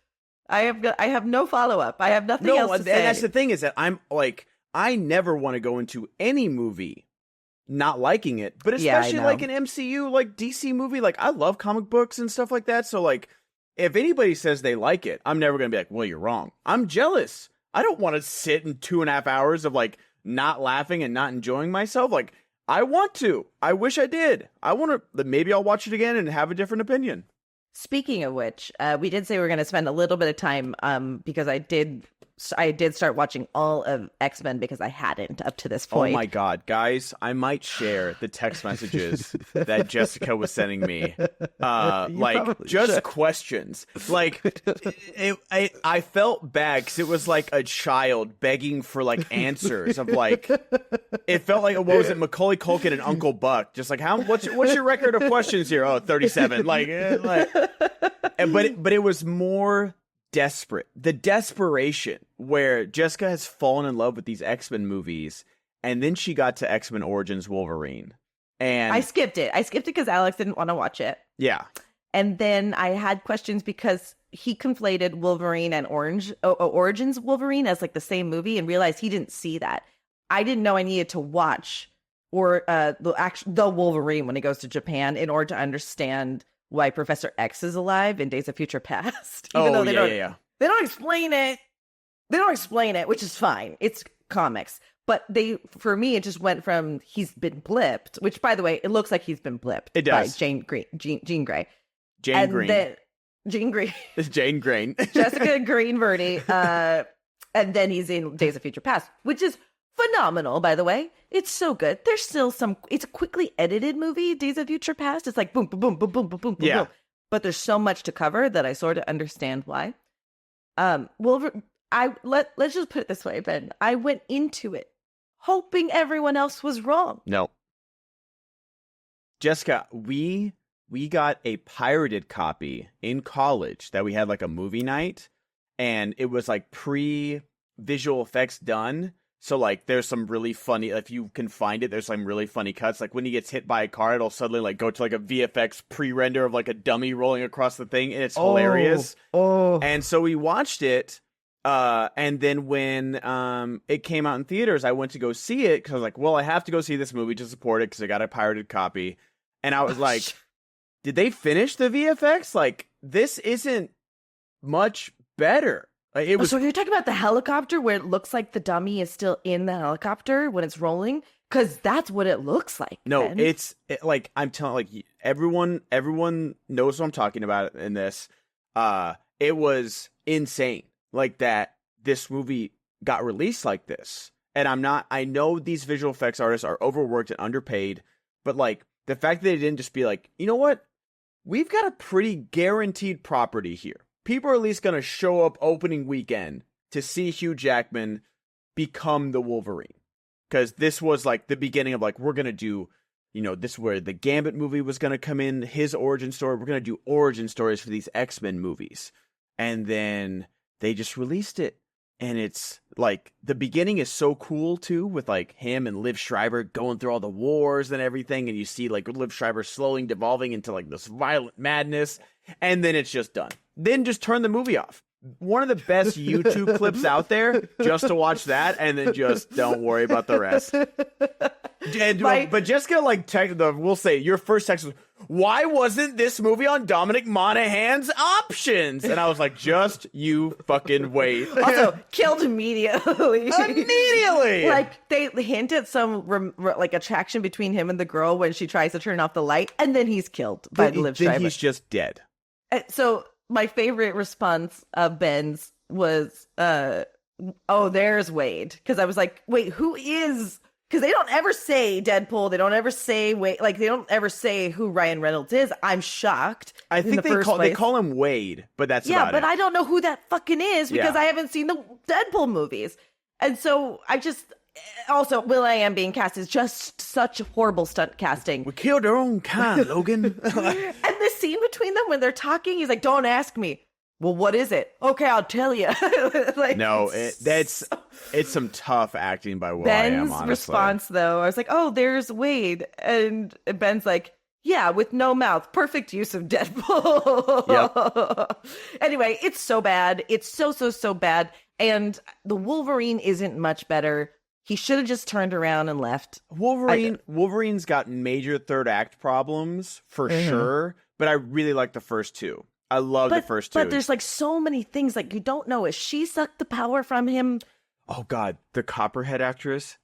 [SPEAKER 1] I have no follow-up. I have nothing else to say.
[SPEAKER 2] And that's the thing, is that I'm like, I never want to go into any movie not liking it, but especially like an MCU, like DC movie. Like, I love comic books and stuff like that. So like, if anybody says they like it, I'm never going to be like, well, you're wrong. I'm jealous. I don't want to sit in 2.5 hours of like not laughing and not enjoying myself. Like, I want to. I wish I did. I want to. Maybe I'll watch it again and have a different opinion.
[SPEAKER 1] Speaking of which, we did say we were going to spend a little bit of time because I did I did start watching all of X-Men because I hadn't up to this
[SPEAKER 2] Oh
[SPEAKER 1] point.
[SPEAKER 2] my God, guys, I might share the text messages that Jessica was sending me. Like, just
[SPEAKER 3] should.
[SPEAKER 2] questions. Like, I felt bad because it was like a child begging for, like, answers of, like, it felt like, what was it, Macaulay Culkin and Uncle Buck? Just like, what's your record of questions here? Oh, 37. But it was more desperate. The desperation where Jessica has fallen in love with these X-Men movies, and then she got to X-Men Origins Wolverine. And
[SPEAKER 1] I skipped it. I skipped it because Alex didn't want to watch it.
[SPEAKER 2] yeah.
[SPEAKER 1] And then I had questions because he conflated Wolverine and Origins Wolverine as like the same movie and realized he didn't see that. I didn't know I needed to watch the Wolverine when he goes to Japan in order to understand why Professor X is alive in Days of Future Past. Even though they don't explain it. They don't explain it, which is fine. It's comics. But for me, it just went from he's been blipped, which, by the way, it looks like he's been blipped.
[SPEAKER 2] It does.
[SPEAKER 1] By Jean Grey.
[SPEAKER 2] Jane Green.
[SPEAKER 1] Jean Green.
[SPEAKER 2] It's Jane Green.
[SPEAKER 1] Jessica Green Verdi. And then he's in Days of Future Past, which is phenomenal, by the way. It's so good. There's still it's a quickly edited movie, Days of Future Past. It's like boom, boom, boom, boom, boom, boom, boom,
[SPEAKER 2] Yeah.
[SPEAKER 1] boom. But there's so much to cover that I sort of understand why. Let's just put it this way, Ben. I went into it hoping everyone else was wrong.
[SPEAKER 2] No. Jessica, we got a pirated copy in college that we had like a movie night, and it was like pre-visual effects done. So, like, there's some really funny, if you can find it, there's some really funny cuts. Like, when he gets hit by a car, it'll suddenly, like, go to, like, a VFX pre-render of, like, a dummy rolling across the thing, and it's hilarious. And so we watched it, and then when it came out in theaters, I went to go see it, because I was like, well, I have to go see this movie to support it, because I got a pirated copy. And I was like, did they finish the VFX? Like, this isn't much better. It was.
[SPEAKER 1] So you're talking about the helicopter where it looks like the dummy is still in the helicopter when it's rolling? Because that's what it looks like.
[SPEAKER 2] No,
[SPEAKER 1] Ben.
[SPEAKER 2] like, I'm telling, like, everyone knows what I'm talking about in this. It was insane, like, that this movie got released like this. And I know these visual effects artists are overworked and underpaid, but, like, the fact that they didn't just be like, you know what? We've got a pretty guaranteed property here. People are at least going to show up opening weekend to see Hugh Jackman become the Wolverine. Because this was like the beginning of like, we're going to do, this is where the Gambit movie was going to come in, his origin story. We're going to do origin stories for these X-Men movies. And then they just released it. And it's like, the beginning is so cool too, with like him and Liv Schreiber going through all the wars and everything. And you see like Liv Schreiber slowly devolving into like this violent madness. And then it's just done. Then just turn the movie off. One of the best YouTube clips out there, just to watch that, and then just don't worry about the rest. But Jessica, like, we'll say your first text was, why wasn't this movie on Dominic Monaghan's options? And I was like, just you fucking wait.
[SPEAKER 1] Also killed immediately.
[SPEAKER 2] Immediately.
[SPEAKER 1] Like they hint at some like attraction between him and the girl when she tries to turn off the light, and then he's killed by Liv Schreiber.
[SPEAKER 2] Then he's just dead.
[SPEAKER 1] So my favorite response of Ben's was, "Oh, there's Wade," because I was like, "Wait, who is?" Because they don't ever say Deadpool. They don't ever say Wade. Like they don't ever say who Ryan Reynolds is. I'm shocked.
[SPEAKER 2] I think they call him Wade, but that's about it.
[SPEAKER 1] I don't know who that fucking is because I haven't seen the Deadpool movies, and so I just. Also, Will.i.am being cast is just such horrible stunt casting.
[SPEAKER 2] We killed our own kind, Logan.
[SPEAKER 1] And the scene between them when they're talking, he's like, "Don't ask me." Well, what is it? Okay, I'll tell you. Like,
[SPEAKER 2] no, it's some tough acting by Will.i.am,
[SPEAKER 1] Ben's response, though, I was like, "Oh, there's Wade," and Ben's like, "Yeah, with no mouth, perfect use of Deadpool."
[SPEAKER 2] Yep.
[SPEAKER 1] Anyway, it's so bad. It's so bad, and the Wolverine isn't much better. He should have just turned around and left.
[SPEAKER 2] Wolverine's got major third act problems for sure, but I really like the first two. I love the first two.
[SPEAKER 1] But there's like so many things like you don't know. Is she sucked the power from him?
[SPEAKER 2] Oh God, the Copperhead actress,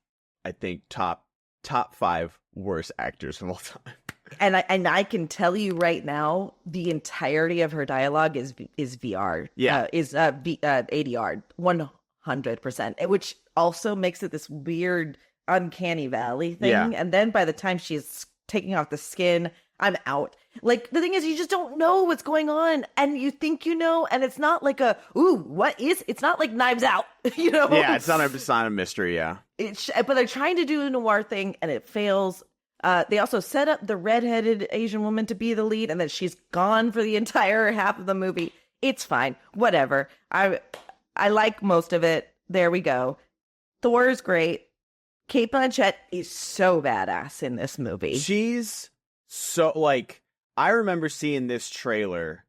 [SPEAKER 2] I think top 5 worst actors of all time.
[SPEAKER 1] And I can tell you right now, the entirety of her dialogue is VR.
[SPEAKER 2] Yeah,
[SPEAKER 1] is ADR 100%. 100%, which also makes it this weird uncanny valley thing.
[SPEAKER 2] Yeah.
[SPEAKER 1] And then by the time she's taking off the skin, I'm out. Like, the thing is, you just don't know what's going on, and you think you know, and it's not like it's not like Knives Out, you know?
[SPEAKER 2] Yeah, it's not a mystery, yeah.
[SPEAKER 1] But they're trying to do a noir thing, and it fails. They also set up the redheaded Asian woman to be the lead, and then she's gone for the entire half of the movie. It's fine. Whatever. I like most of it. There we go. Thor is great. Cate Blanchett is so badass in this movie.
[SPEAKER 2] She's so, like, I remember seeing this trailer.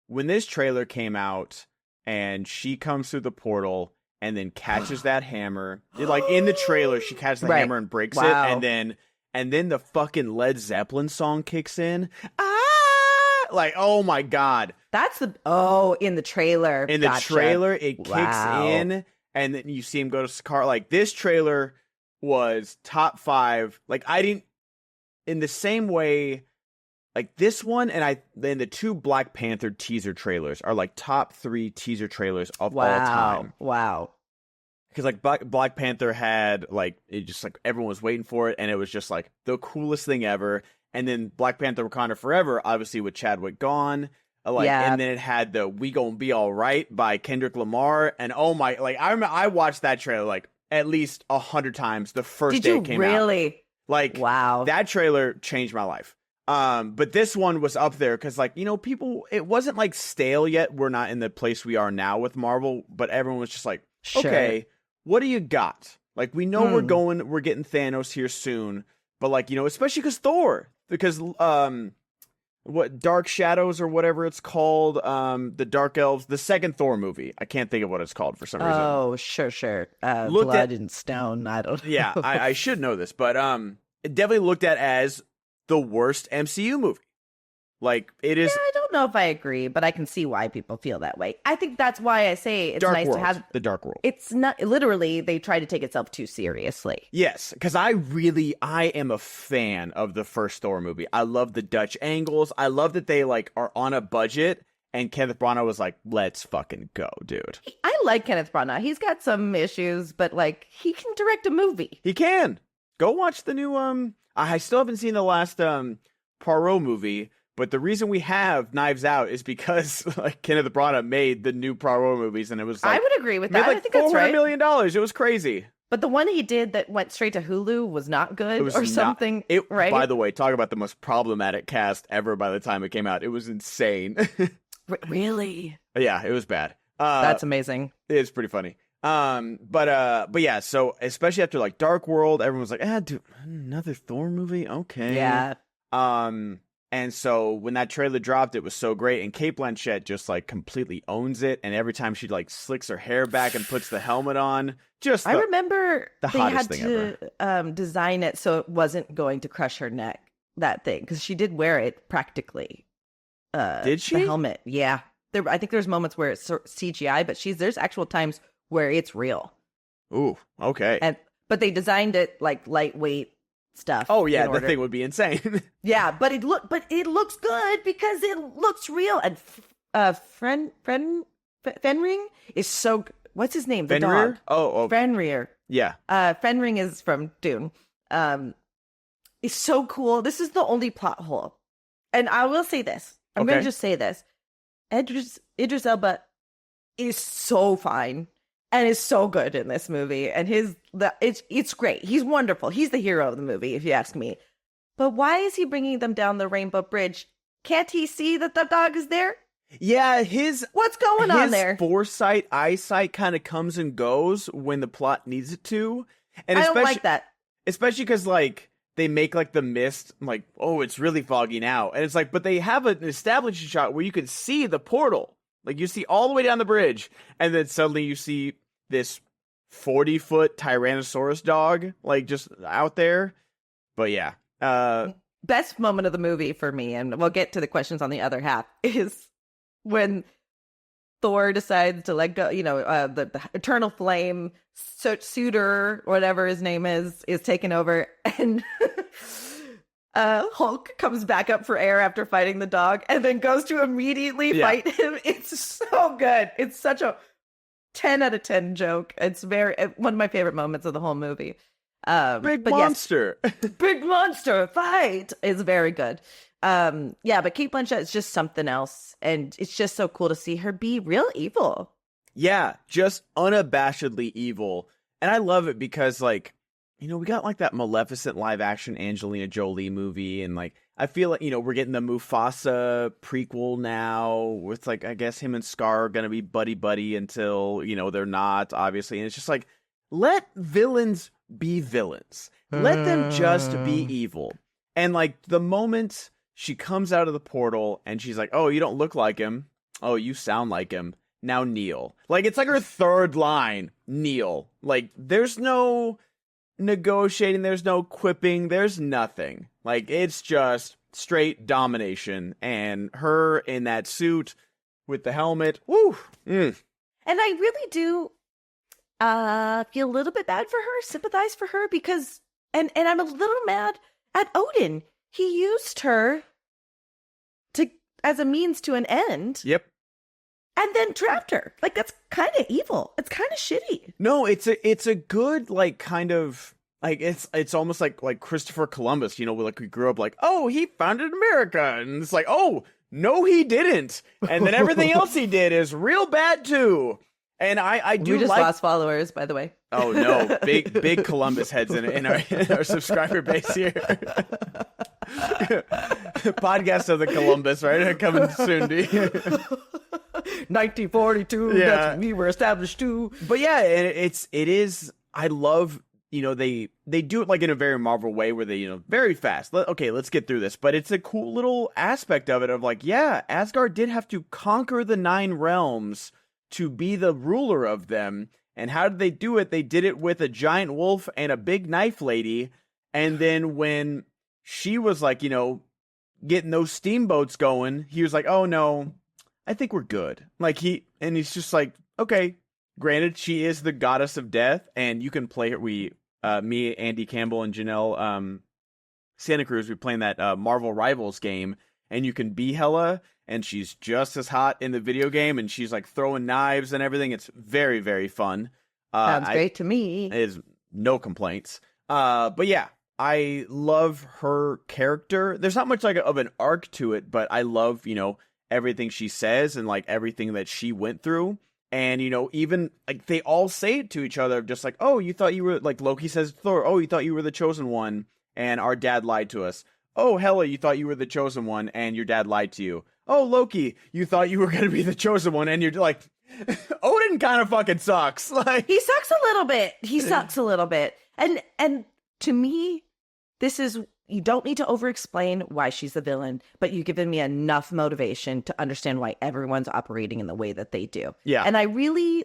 [SPEAKER 2] When this trailer came out, and she comes through the portal and then catches that hammer. Like, in the trailer, she catches the hammer and breaks it, and then the fucking Led Zeppelin song kicks in. Like, oh my God.
[SPEAKER 1] That's in the trailer.
[SPEAKER 2] In the trailer, it kicks in, and then you see him go to Scar. Like, this trailer was top 5. Like, I didn't, in the same way, like this one, and then the 2 Black Panther teaser trailers are like top 3 teaser trailers of all time.
[SPEAKER 1] Wow.
[SPEAKER 2] Because like Black Panther had like, it just like everyone was waiting for it, and it was just like the coolest thing ever. And then Black Panther Wakanda Forever, obviously with Chadwick gone, and then it had the We Gon' Be Alright by Kendrick Lamar, and oh my, like I remember I watched that trailer like at least 100 times the first day it came out.
[SPEAKER 1] Did you really?
[SPEAKER 2] Like,
[SPEAKER 1] wow,
[SPEAKER 2] that trailer changed my life. But this one was up there because, like, you know, people, it wasn't like stale yet. We're not in the place we are now with Marvel, but everyone was just like, okay, what do you got? Like, we know we're getting Thanos here soon, but like, you know, especially because what Dark Shadows or whatever it's called, the Dark Elves, the second Thor movie. I can't think of what it's called for some reason.
[SPEAKER 1] Oh, sure. Blood and Stone. I don't know.
[SPEAKER 2] Yeah, I should know this, but it definitely looked at as the worst MCU movie. Like, it is.
[SPEAKER 1] Yeah, I don't know if I agree, but I can see why people feel that way. I think that's why I say it's
[SPEAKER 2] Dark
[SPEAKER 1] nice
[SPEAKER 2] World,
[SPEAKER 1] to have
[SPEAKER 2] the Dark World.
[SPEAKER 1] It's not literally they try to take itself too seriously.
[SPEAKER 2] Yes, because I am a fan of the first Thor movie. I love the Dutch angles. I love that they like are on a budget, and Kenneth Branagh was like, "Let's fucking go, dude."
[SPEAKER 1] I like Kenneth Branagh. He's got some issues, but like he can direct a movie.
[SPEAKER 2] He can. Go watch the new I still haven't seen the last Poirot movie. But the reason we have Knives Out is because like Kenneth Branagh made the new Poirot movies, and it was like,
[SPEAKER 1] I would agree with that.
[SPEAKER 2] Like
[SPEAKER 1] I think that's right.
[SPEAKER 2] $400 million. It was crazy.
[SPEAKER 1] But the one he did that went straight to Hulu was not good,
[SPEAKER 2] was
[SPEAKER 1] or something. Right?
[SPEAKER 2] By the way, talk about the most problematic cast ever. By the time it came out, it was insane.
[SPEAKER 1] Really?
[SPEAKER 2] Yeah, it was bad.
[SPEAKER 1] That's amazing.
[SPEAKER 2] It's pretty funny. But yeah. So especially after like Dark World, everyone was like, dude, another Thor movie? Okay.
[SPEAKER 1] Yeah.
[SPEAKER 2] And so when that trailer dropped, it was so great. And Cate Blanchett just like completely owns it. And every time she like slicks her hair back and puts the helmet on,
[SPEAKER 1] I remember
[SPEAKER 2] the
[SPEAKER 1] they
[SPEAKER 2] hottest
[SPEAKER 1] had
[SPEAKER 2] thing
[SPEAKER 1] to design it so it wasn't going to crush her neck. That thing, because she did wear it practically.
[SPEAKER 2] Did she?
[SPEAKER 1] The helmet? Yeah. I think there's moments where it's CGI, but there's actual times where it's real.
[SPEAKER 2] Ooh, okay.
[SPEAKER 1] But they designed it like lightweight stuff.
[SPEAKER 2] Oh yeah, the thing would be insane.
[SPEAKER 1] Yeah, but it looks good because it looks real. And Fenring is so. What's his name? The
[SPEAKER 2] Fenrir?
[SPEAKER 1] dog.
[SPEAKER 2] Oh,
[SPEAKER 1] Fenrir.
[SPEAKER 2] Yeah.
[SPEAKER 1] Fenring is from Dune. It's so cool. This is the only plot hole, and I will say this. I'm going to just say this. Idris Elba is so fine. And is so good in this movie, and it's great. He's wonderful. He's the hero of the movie, if you ask me. But why is he bringing them down the Rainbow Bridge? Can't he see that the dog is there?
[SPEAKER 2] Yeah,
[SPEAKER 1] what's going on there?
[SPEAKER 2] His eyesight kind of comes and goes when the plot needs it to, and
[SPEAKER 1] I don't like that.
[SPEAKER 2] Especially because like they make like the mist, like, oh, it's really foggy now, and it's like, but they have an establishing shot where you can see the portal. Like, you see all the way down the bridge, and then suddenly you see this 40-foot Tyrannosaurus dog, like, just out there. But yeah.
[SPEAKER 1] Best moment of the movie for me, and we'll get to the questions on the other half, is when Thor decides to let go, the Eternal Flame suitor, whatever his name is taken over, and Hulk comes back up for air after fighting the dog and then goes to immediately fight him. It's so good. It's such a 10 out of 10 joke. It's very one of my favorite moments of the whole movie.
[SPEAKER 2] Big
[SPEAKER 1] but
[SPEAKER 2] monster.
[SPEAKER 1] Yes, big monster fight is very good. Yeah, but Cate Blanchett is just something else, and it's just so cool to see her be real evil.
[SPEAKER 2] Yeah, just unabashedly evil. And I love it because, like, you know, we got like that Maleficent live action Angelina Jolie movie, and like I feel like, you know, we're getting the Mufasa prequel now with, like, I guess him and Scar are gonna be buddy until, you know, they're not, obviously. And it's just like, let villains be villains. Let them just be evil. And like the moment she comes out of the portal and she's like, oh, you don't look like him. Oh, you sound like him. Now kneel. Like, it's like her third line, kneel. Like, there's no negotiating, there's no quipping, there's nothing. Like, it's just straight domination. And her in that suit with the helmet, woo!
[SPEAKER 1] And I really do feel a little bit bad for her, sympathize for her, because, and I'm a little mad at Odin. He used her as a means to an end.
[SPEAKER 2] Yep.
[SPEAKER 1] And then trapped her. Like, that's kind of evil. It's kind of shitty.
[SPEAKER 2] No, it's a good, like, kind of, like, it's almost like Christopher Columbus, you know, like, we grew up like, oh, he founded America, and it's like, oh, no, he didn't, and then everything else he did is real bad too. And I do
[SPEAKER 1] we just
[SPEAKER 2] like...
[SPEAKER 1] lost followers, by the way.
[SPEAKER 2] Oh no, big Columbus heads in our subscriber base here. Podcast of the Columbus, right? Coming soon to you.
[SPEAKER 1] 1942.
[SPEAKER 2] Yeah.
[SPEAKER 1] That's when we were established too.
[SPEAKER 2] But yeah, it is. I love, you know, they do it like in a very Marvel way where they, you know, very fast. Okay, let's get through this. But it's a cool little aspect of it of like, yeah, Asgard did have to conquer the 9 realms to be the ruler of them. And how did they do it? They did it with a giant wolf and a big knife lady. And then when she was like, you know, getting those steamboats going, he was like, oh no, I think we're good. Like he's just like, okay, granted, she is the goddess of death, and you can play her. Me, Andy Campbell, and Janelle Santa Cruz, we playing that Marvel Rivals game, and you can be Hela, and she's just as hot in the video game, and she's like throwing knives and everything. It's very, very fun.
[SPEAKER 1] Sounds great to me.
[SPEAKER 2] It is no complaints. But yeah, I love her character. There's not much like of an arc to it, but I love, you know, everything she says and like everything that she went through. And, you know, even like they all say it to each other, just like, oh, you thought you were, like Loki says to Thor, oh, you thought you were the chosen one, and our dad lied to us. Oh, Hela, you thought you were the chosen one, and your dad lied to you. Oh, Loki, you thought you were going to be the chosen one, and you're like, Odin kind of fucking sucks. Like,
[SPEAKER 1] he sucks a little bit. He sucks a little bit. And to me, this is, you don't need to over-explain why she's the villain, but you've given me enough motivation to understand why everyone's operating in the way that they do.
[SPEAKER 2] Yeah.
[SPEAKER 1] And I really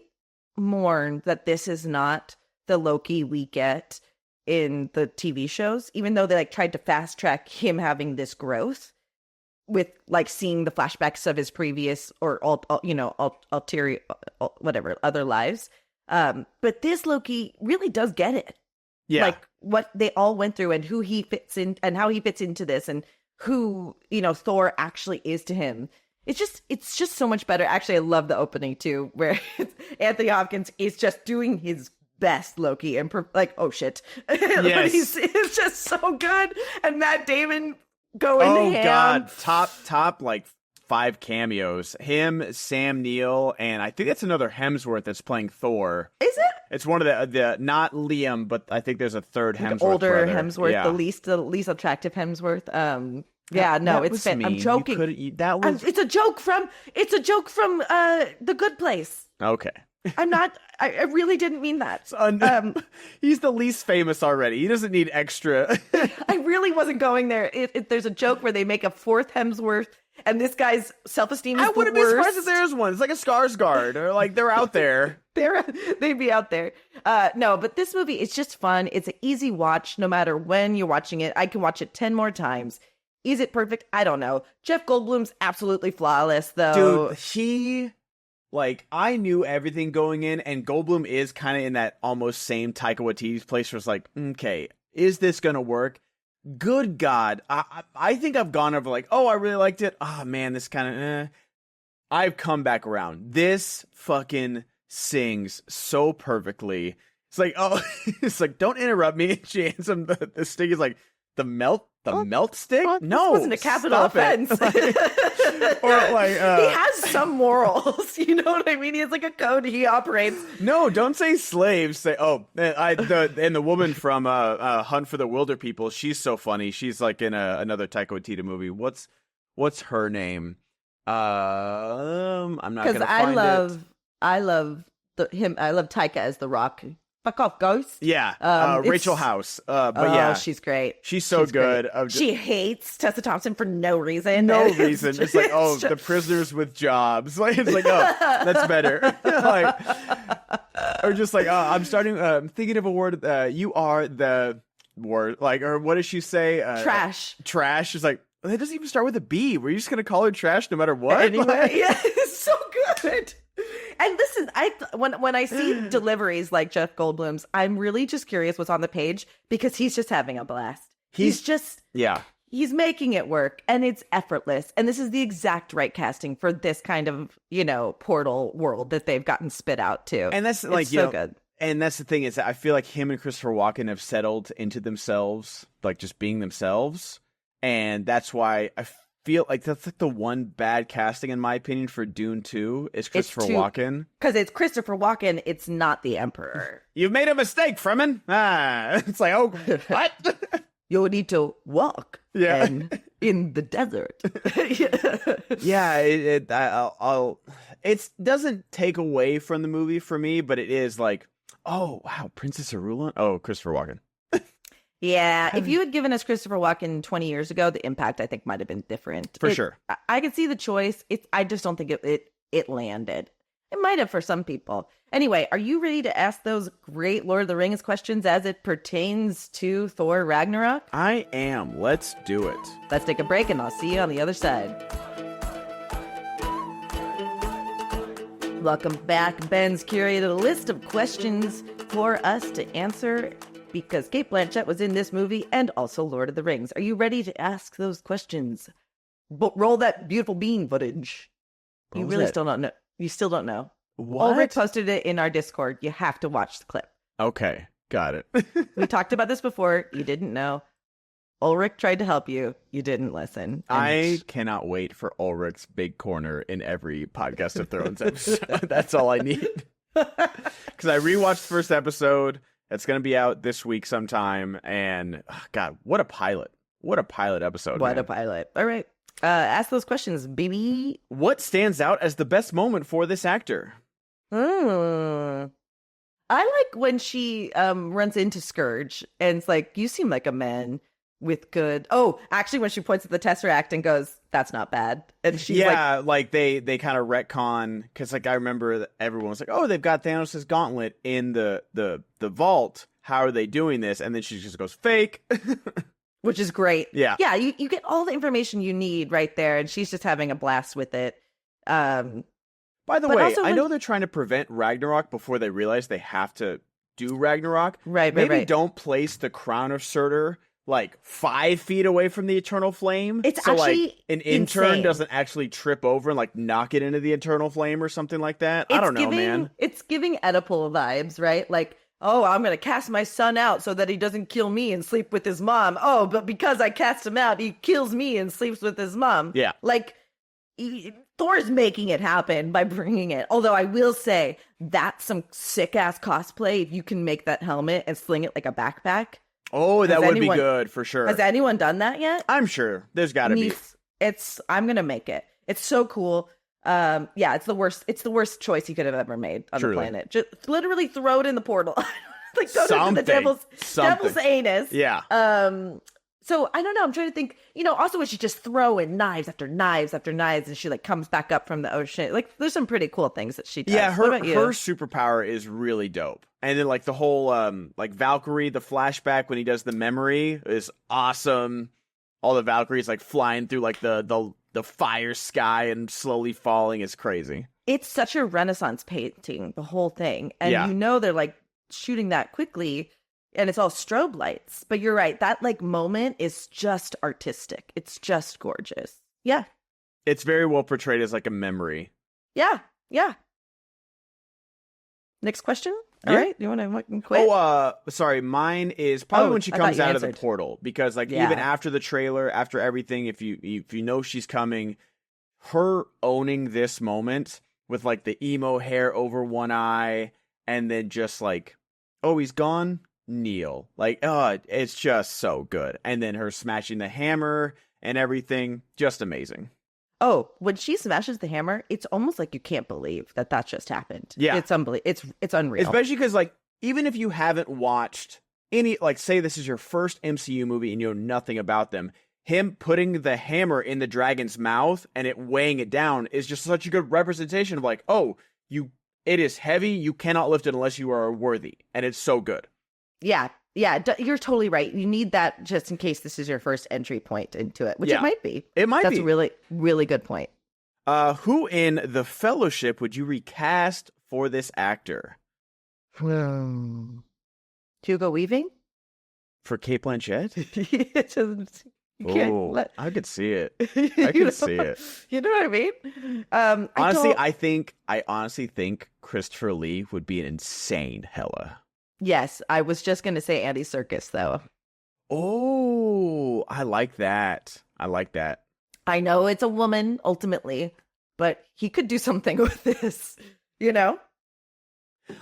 [SPEAKER 1] mourn that this is not the Loki we get in the TV shows, even though they like tried to fast track him having this growth with like seeing the flashbacks of his previous or ulterior whatever other lives. But this Loki really does get it.
[SPEAKER 2] yeah.
[SPEAKER 1] Like what they all went through and who he fits in and how he fits into this and who, you know, Thor actually is to him. It's just so much better. Actually, I love the opening too, where Anthony Hopkins is just doing his best Loki and like, oh shit.
[SPEAKER 2] Yes.
[SPEAKER 1] It's just so good. And Matt Damon going
[SPEAKER 2] Oh
[SPEAKER 1] ham.
[SPEAKER 2] God, top like 5 cameos. Him, Sam Neill, and I think that's another Hemsworth that's playing Thor.
[SPEAKER 1] Is it?
[SPEAKER 2] It's one of the not Liam, but I think there's a third Hemsworth
[SPEAKER 1] Older
[SPEAKER 2] brother.
[SPEAKER 1] Hemsworth,
[SPEAKER 2] Yeah.
[SPEAKER 1] the least attractive Hemsworth. Yeah, no,
[SPEAKER 2] That
[SPEAKER 1] it's
[SPEAKER 2] was
[SPEAKER 1] I'm
[SPEAKER 2] mean.
[SPEAKER 1] joking.
[SPEAKER 2] That was
[SPEAKER 1] It's a joke from The Good Place.
[SPEAKER 2] okay.
[SPEAKER 1] I'm not. I really didn't mean that.
[SPEAKER 2] He's the least famous already. He doesn't need extra.
[SPEAKER 1] I really wasn't going there. There's a joke where they make a 4th Hemsworth, and this guy's self-esteem is
[SPEAKER 2] I
[SPEAKER 1] the
[SPEAKER 2] wouldn't be surprised if
[SPEAKER 1] worst.
[SPEAKER 2] there's one. It's like a Skarsgård, or like they're out there.
[SPEAKER 1] They'd be out there. No, but this movie is just fun. It's an easy watch, no matter when you're watching it. I can watch it 10 more times. Is it perfect? I don't know. Jeff Goldblum's absolutely flawless, though.
[SPEAKER 2] Dude, he, like, I knew everything going in, and Goldblum is kind of in that almost same Taika Waititi's place where it's like, okay, is this gonna work? Good God. I think I've gone over like, oh, I really liked it. Oh, man, this kind of, I've come back around. This fucking sings so perfectly. It's like, oh, it's like, don't interrupt me. And she hands him the stick. He's like, the melt stick? No,
[SPEAKER 1] this wasn't a capital offense.
[SPEAKER 2] Or like,
[SPEAKER 1] he has some morals. You know what I mean? He has like a code he operates.
[SPEAKER 2] No, don't say slaves. Say, and the woman from Hunt for the Wilder People. She's so funny. She's like in another Taika Waititi movie. What's her name? I'm not gonna find it.
[SPEAKER 1] I love Taika as the Rock. Fuck off, Ghost.
[SPEAKER 2] Yeah, Rachel House. But yeah,
[SPEAKER 1] she's great.
[SPEAKER 2] She's so good.
[SPEAKER 1] She hates Tessa Thompson for no reason.
[SPEAKER 2] No reason. It's like, the prisoners with jobs. Like, it's like, that's better. Like, or just like, I'm thinking of a word. You are the word. Like, or what does she say?
[SPEAKER 1] Trash.
[SPEAKER 2] Trash is like, it doesn't even start with a B. Were you just gonna call her trash no matter what?
[SPEAKER 1] Anyway,
[SPEAKER 2] like,
[SPEAKER 1] yeah, it's so good. And listen, when I see deliveries like Jeff Goldblum's, I'm really just curious what's on the page because he's just having a blast. He's making it work and it's effortless. And this is the exact right casting for this kind of, portal world that they've gotten spit out to.
[SPEAKER 2] And that's like,
[SPEAKER 1] so good.
[SPEAKER 2] And that's the thing is that I feel like him and Christopher Walken have settled into themselves, like just being themselves. And that's why I feel like that's like the one bad casting in my opinion for Dune 2 is Christopher Walken.
[SPEAKER 1] Because it's Christopher Walken, it's not the Emperor.
[SPEAKER 2] You've made a mistake, Fremen. It's like, oh, what?
[SPEAKER 1] You'll need to walk in the desert.
[SPEAKER 2] Yeah, it doesn't take away from the movie for me, but it is like, oh, wow, Princess Irulan? Oh, Christopher Walken.
[SPEAKER 1] Yeah, if you had given us Christopher Walken 20 years ago, the impact I think might have been different.
[SPEAKER 2] For sure.
[SPEAKER 1] I could see the choice. I just don't think it landed. It might have for some people. Anyway, are you ready to ask those great Lord of the Rings questions as it pertains to Thor Ragnarok?
[SPEAKER 2] I am. Let's do it.
[SPEAKER 1] Let's take a break and I'll see you on the other side. Welcome back. Ben's curated a list of questions for us to answer because Cate Blanchett was in this movie and also Lord of the Rings. Are you ready to ask those questions? Roll that beautiful bean footage. You really still don't know. You still don't know.
[SPEAKER 2] What?
[SPEAKER 1] Ulrich posted it in our Discord. You have to watch the clip.
[SPEAKER 2] Okay, got it.
[SPEAKER 1] We talked about this before. You didn't know. Ulrich tried to help you. You didn't listen.
[SPEAKER 2] I cannot wait for Ulrich's big corner in every Podcast of Thrones episode. That's all I need. Because I rewatched the first episode. It's going to be out this week sometime. And God, what a pilot. What a pilot episode.
[SPEAKER 1] What
[SPEAKER 2] man.
[SPEAKER 1] a pilot. All right. Ask those questions, baby.
[SPEAKER 2] What stands out as the best moment for this actor?
[SPEAKER 1] I like when she runs into Scourge and it's like, you seem like a man with good. Oh, actually, when she points at the Tesseract and goes, that's not bad. And she's
[SPEAKER 2] like they kind of retcon because like I remember that everyone was like, oh, they've got Thanos' gauntlet in the vault. How are they doing this? And then she just goes fake.
[SPEAKER 1] Which is great.
[SPEAKER 2] Yeah.
[SPEAKER 1] Yeah, you get all the information you need right there, and she's just having a blast with it.
[SPEAKER 2] By the way, I know they're trying to prevent Ragnarok before they realize they have to do Ragnarok. Maybe don't place the crown of Surtur like 5 feet away from the eternal flame.
[SPEAKER 1] It's
[SPEAKER 2] so
[SPEAKER 1] actually
[SPEAKER 2] like an intern
[SPEAKER 1] insane.
[SPEAKER 2] doesn't actually trip over and like knock it into the eternal flame or something like that. I don't know, man.
[SPEAKER 1] It's giving Oedipal vibes, right? Like, oh, I'm going to cast my son out so that he doesn't kill me and sleep with his mom. Oh, but because I cast him out, he kills me and sleeps with his mom.
[SPEAKER 2] Yeah.
[SPEAKER 1] Like, Thor's making it happen by bringing it. Although I will say, that's some sick-ass cosplay if you can make that helmet and sling it like a backpack.
[SPEAKER 2] Oh, that would be good for sure.
[SPEAKER 1] Has anyone done that yet?
[SPEAKER 2] I'm sure. There's got to be.
[SPEAKER 1] I'm going to make it. It's so cool. Yeah, it's the worst. It's the worst choice you could have ever made on the planet. Just literally throw it in the portal, like go to the devil's anus.
[SPEAKER 2] Yeah.
[SPEAKER 1] So I don't know. I'm trying to think. Also when she just throwing knives after knives after knives, and she like comes back up from the ocean. Like there's some pretty cool things that she does.
[SPEAKER 2] Yeah, her superpower is really dope. And then like the whole like Valkyrie, the flashback when he does the memory is awesome. All the Valkyries like flying through like the fire sky and slowly falling is crazy.
[SPEAKER 1] It's such a Renaissance painting, the whole thing. And they're like shooting that quickly and it's all strobe lights. But you're right, that like moment is just artistic. It's just gorgeous. Yeah.
[SPEAKER 2] It's very well portrayed as like a memory.
[SPEAKER 1] Yeah. Yeah. Next question. All
[SPEAKER 2] Yeah.
[SPEAKER 1] right. You want to quit?
[SPEAKER 2] Oh, sorry. Mine is probably when she
[SPEAKER 1] I thought
[SPEAKER 2] comes
[SPEAKER 1] you
[SPEAKER 2] out of the
[SPEAKER 1] answered.
[SPEAKER 2] portal, because like
[SPEAKER 1] Yeah.
[SPEAKER 2] even after the trailer, after everything, if you know she's coming, her owning this moment with like the emo hair over one eye, and then just like, oh, he's gone, kneel. Like, oh, it's just so good. And then her smashing the hammer and everything, just amazing.
[SPEAKER 1] Oh, when she smashes the hammer, it's almost like you can't believe that just happened.
[SPEAKER 2] Yeah.
[SPEAKER 1] It's unbelievable. It's unreal.
[SPEAKER 2] Especially because, like, even if you haven't watched any, like, say this is your first MCU movie and you know nothing about them, him putting the hammer in the dragon's mouth and it weighing it down is just such a good representation of, like, oh, it is heavy, you cannot lift it unless you are worthy. And it's so good.
[SPEAKER 1] Yeah. Yeah. You're totally right. You need that just in case this is your first entry point into it, which
[SPEAKER 2] Yeah.
[SPEAKER 1] it might be.
[SPEAKER 2] It might
[SPEAKER 1] That's
[SPEAKER 2] be.
[SPEAKER 1] a really, really good point.
[SPEAKER 2] Who in The Fellowship would you recast for this actor?
[SPEAKER 1] Hugo Weaving?
[SPEAKER 2] For Cate Blanchett?
[SPEAKER 1] You can't
[SPEAKER 2] Oh,
[SPEAKER 1] let-
[SPEAKER 2] I could see it.
[SPEAKER 1] You
[SPEAKER 2] I could
[SPEAKER 1] know?
[SPEAKER 2] see it.
[SPEAKER 1] You know what I mean?
[SPEAKER 2] Honestly, I honestly think Christopher Lee would be an insane Hela.
[SPEAKER 1] Yes, I was just going to say Andy Serkis, though.
[SPEAKER 2] Oh, I like that. I like that.
[SPEAKER 1] I know it's a woman, ultimately, but he could do something with this, you know?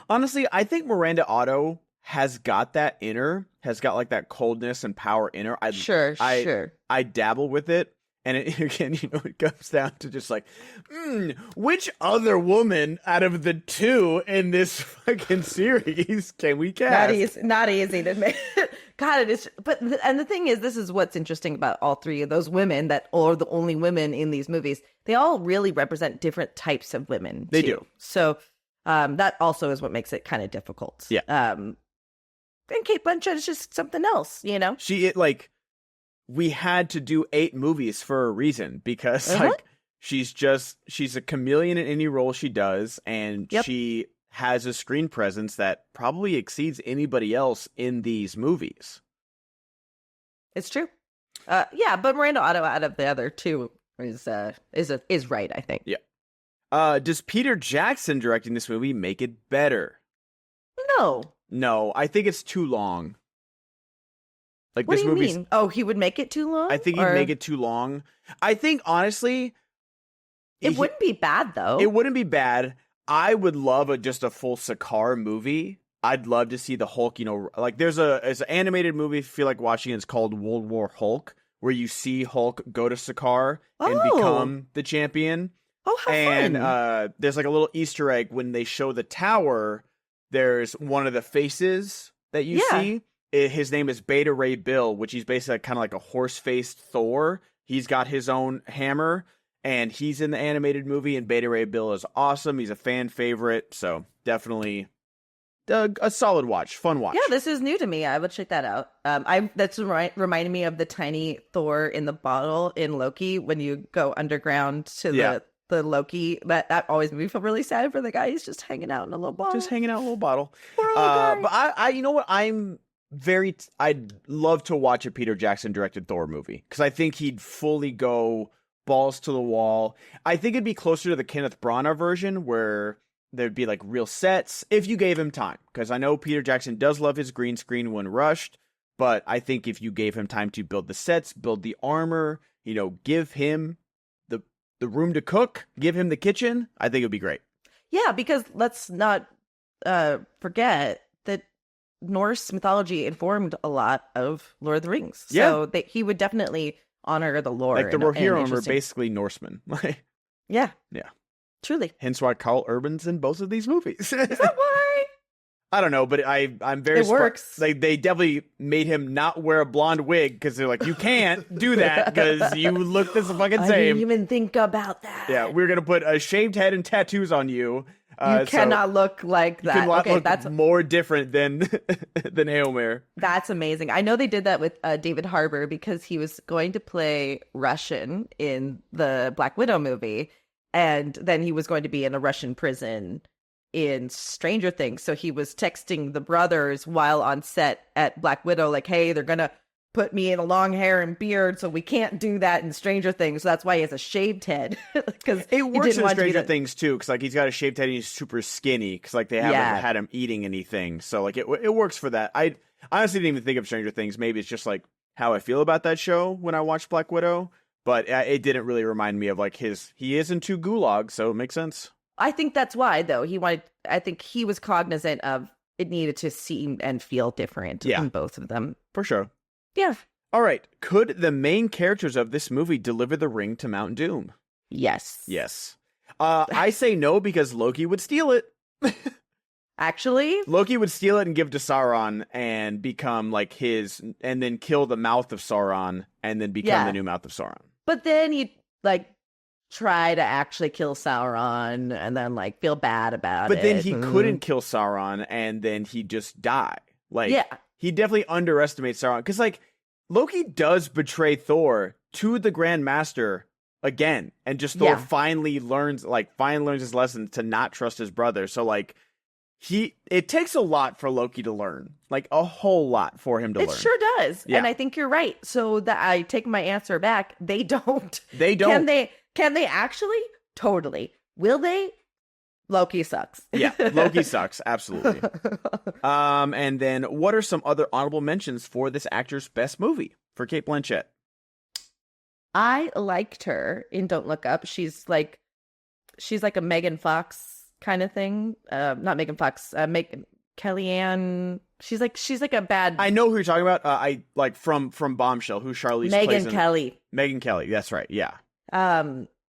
[SPEAKER 2] Honestly, I think Miranda Otto has got that in her, has got like that coldness and power in her.
[SPEAKER 1] Sure.
[SPEAKER 2] I dabble with it. And again, it comes down to just like, which other woman out of the two in this fucking series can we cast?
[SPEAKER 1] Not easy to make. God, it is. And the thing is, this is what's interesting about all three of those women that are the only women in these movies. They all really represent different types of women.
[SPEAKER 2] They
[SPEAKER 1] too.
[SPEAKER 2] do.
[SPEAKER 1] So that also is what makes it kind of difficult.
[SPEAKER 2] Yeah.
[SPEAKER 1] And Cate Blanchett is just something else, you know?
[SPEAKER 2] We had to do 8 movies for a reason, because like she's a chameleon in any role she does, and she has a screen presence that probably exceeds anybody else in these movies.
[SPEAKER 1] It's true. Yeah, but Miranda Otto out of the other two is right, I think.
[SPEAKER 2] Yeah. Does Peter Jackson directing this movie make it better? No, I think it's too long. Like,
[SPEAKER 1] What
[SPEAKER 2] this
[SPEAKER 1] do you
[SPEAKER 2] movie's
[SPEAKER 1] mean? Oh, he would make it too long?
[SPEAKER 2] I think he'd make it too long. I think, honestly,
[SPEAKER 1] It wouldn't be bad, though.
[SPEAKER 2] It wouldn't be bad. I would love just a full Sakaar movie. I'd love to see the Hulk, like there's an animated movie I feel like watching. It's called World War Hulk, where you see Hulk go to Sakaar and become the champion.
[SPEAKER 1] Oh, how
[SPEAKER 2] and
[SPEAKER 1] fun.
[SPEAKER 2] There's like a little Easter egg when they show the tower. There's one of the faces that you see. His name is Beta Ray Bill, which he's basically kind of like a horse-faced Thor. He's got his own hammer, and he's in the animated movie, and Beta Ray Bill is awesome. He's a fan favorite, so definitely a solid watch, fun watch.
[SPEAKER 1] Yeah, this is new to me. I would check that out. That's reminding me of the tiny Thor in the bottle in Loki when you go underground to the Loki. That always made me feel really sad for the guy. He's just hanging out in a little bottle.
[SPEAKER 2] Just hanging out in a little bottle.
[SPEAKER 1] But
[SPEAKER 2] I you know what? I'd love to watch a Peter Jackson directed Thor movie, because I think he'd fully go balls to the wall. I think it'd be closer to the Kenneth Branagh version, where there'd be like real sets if you gave him time, because I know Peter Jackson does love his green screen when rushed, but I think if you gave him time to build the sets, build the armor, give him the room to cook, give him the kitchen, I think it'd be great.
[SPEAKER 1] yeah, because let's not forget that Norse mythology informed a lot of Lord of the Rings. So he would definitely honor the lore.
[SPEAKER 2] Like the Rohirrim are basically Norsemen.
[SPEAKER 1] Yeah.
[SPEAKER 2] Yeah.
[SPEAKER 1] Truly.
[SPEAKER 2] Hence why Carl Urban's in both of these movies.
[SPEAKER 1] Is that why?
[SPEAKER 2] I don't know, but I'm very
[SPEAKER 1] It works.
[SPEAKER 2] Like, they definitely made him not wear a blonde wig, because they're like, you can't do that because you look the fucking
[SPEAKER 1] I
[SPEAKER 2] same.
[SPEAKER 1] didn't even think about that.
[SPEAKER 2] Yeah, we're gonna put a shaved head and tattoos on you.
[SPEAKER 1] You cannot look like that.
[SPEAKER 2] You cannot
[SPEAKER 1] Okay,
[SPEAKER 2] look
[SPEAKER 1] that's
[SPEAKER 2] more different than Éomer.
[SPEAKER 1] That's amazing. I know they did that with David Harbour, because he was going to play Russian in the Black Widow movie, and then he was going to be in a Russian prison in Stranger Things. So he was texting the brothers while on set at Black Widow, like, hey, they're going to put me in a long hair and beard, so we can't do that in Stranger Things. So that's why he has a shaved head. Because
[SPEAKER 2] it works in Stranger Things too, because like he's got a shaved head and he's super skinny, because like they haven't had him eating anything. So like it works for that. I honestly didn't even think of Stranger Things. Maybe it's just like how I feel about that show when I watched Black Widow, but it didn't really remind me of like he is into Gulag, so it makes sense.
[SPEAKER 1] I think that's why though I think he was cognizant of it needed to seem and feel different in both of them.
[SPEAKER 2] For sure.
[SPEAKER 1] Yeah.
[SPEAKER 2] All right. Could the main characters of this movie deliver the ring to Mount Doom?
[SPEAKER 1] Yes.
[SPEAKER 2] Yes. I say no because Loki would steal it.
[SPEAKER 1] Actually,
[SPEAKER 2] Loki would steal it and give to Sauron and become like and then kill the mouth of Sauron and then become the new mouth of Sauron.
[SPEAKER 1] But then he'd like try to actually kill Sauron and then like feel bad about it.
[SPEAKER 2] But then he couldn't kill Sauron and then he'd just die. Like, he definitely underestimates Sauron, because like Loki does betray Thor to the Grand Master again, and just Thor finally learns his lesson to not trust his brother. So like it takes a lot for Loki to learn, like a whole lot for him to learn.
[SPEAKER 1] It sure does. And I think you're right. So that I take my answer back. They don't. Can they actually? Totally. Will they? Loki sucks.
[SPEAKER 2] Yeah, Loki sucks. Absolutely. And then what are some other honorable mentions for this actor's best movie for Cate Blanchett?
[SPEAKER 1] I liked her in Don't Look Up. She's like a Megan Fox kind of thing. Not Megan Fox. Kellyanne. She's like a bad.
[SPEAKER 2] I know who you're talking about. I like from Bombshell, who Charlize plays. Megan Kelly. That's right. Yeah.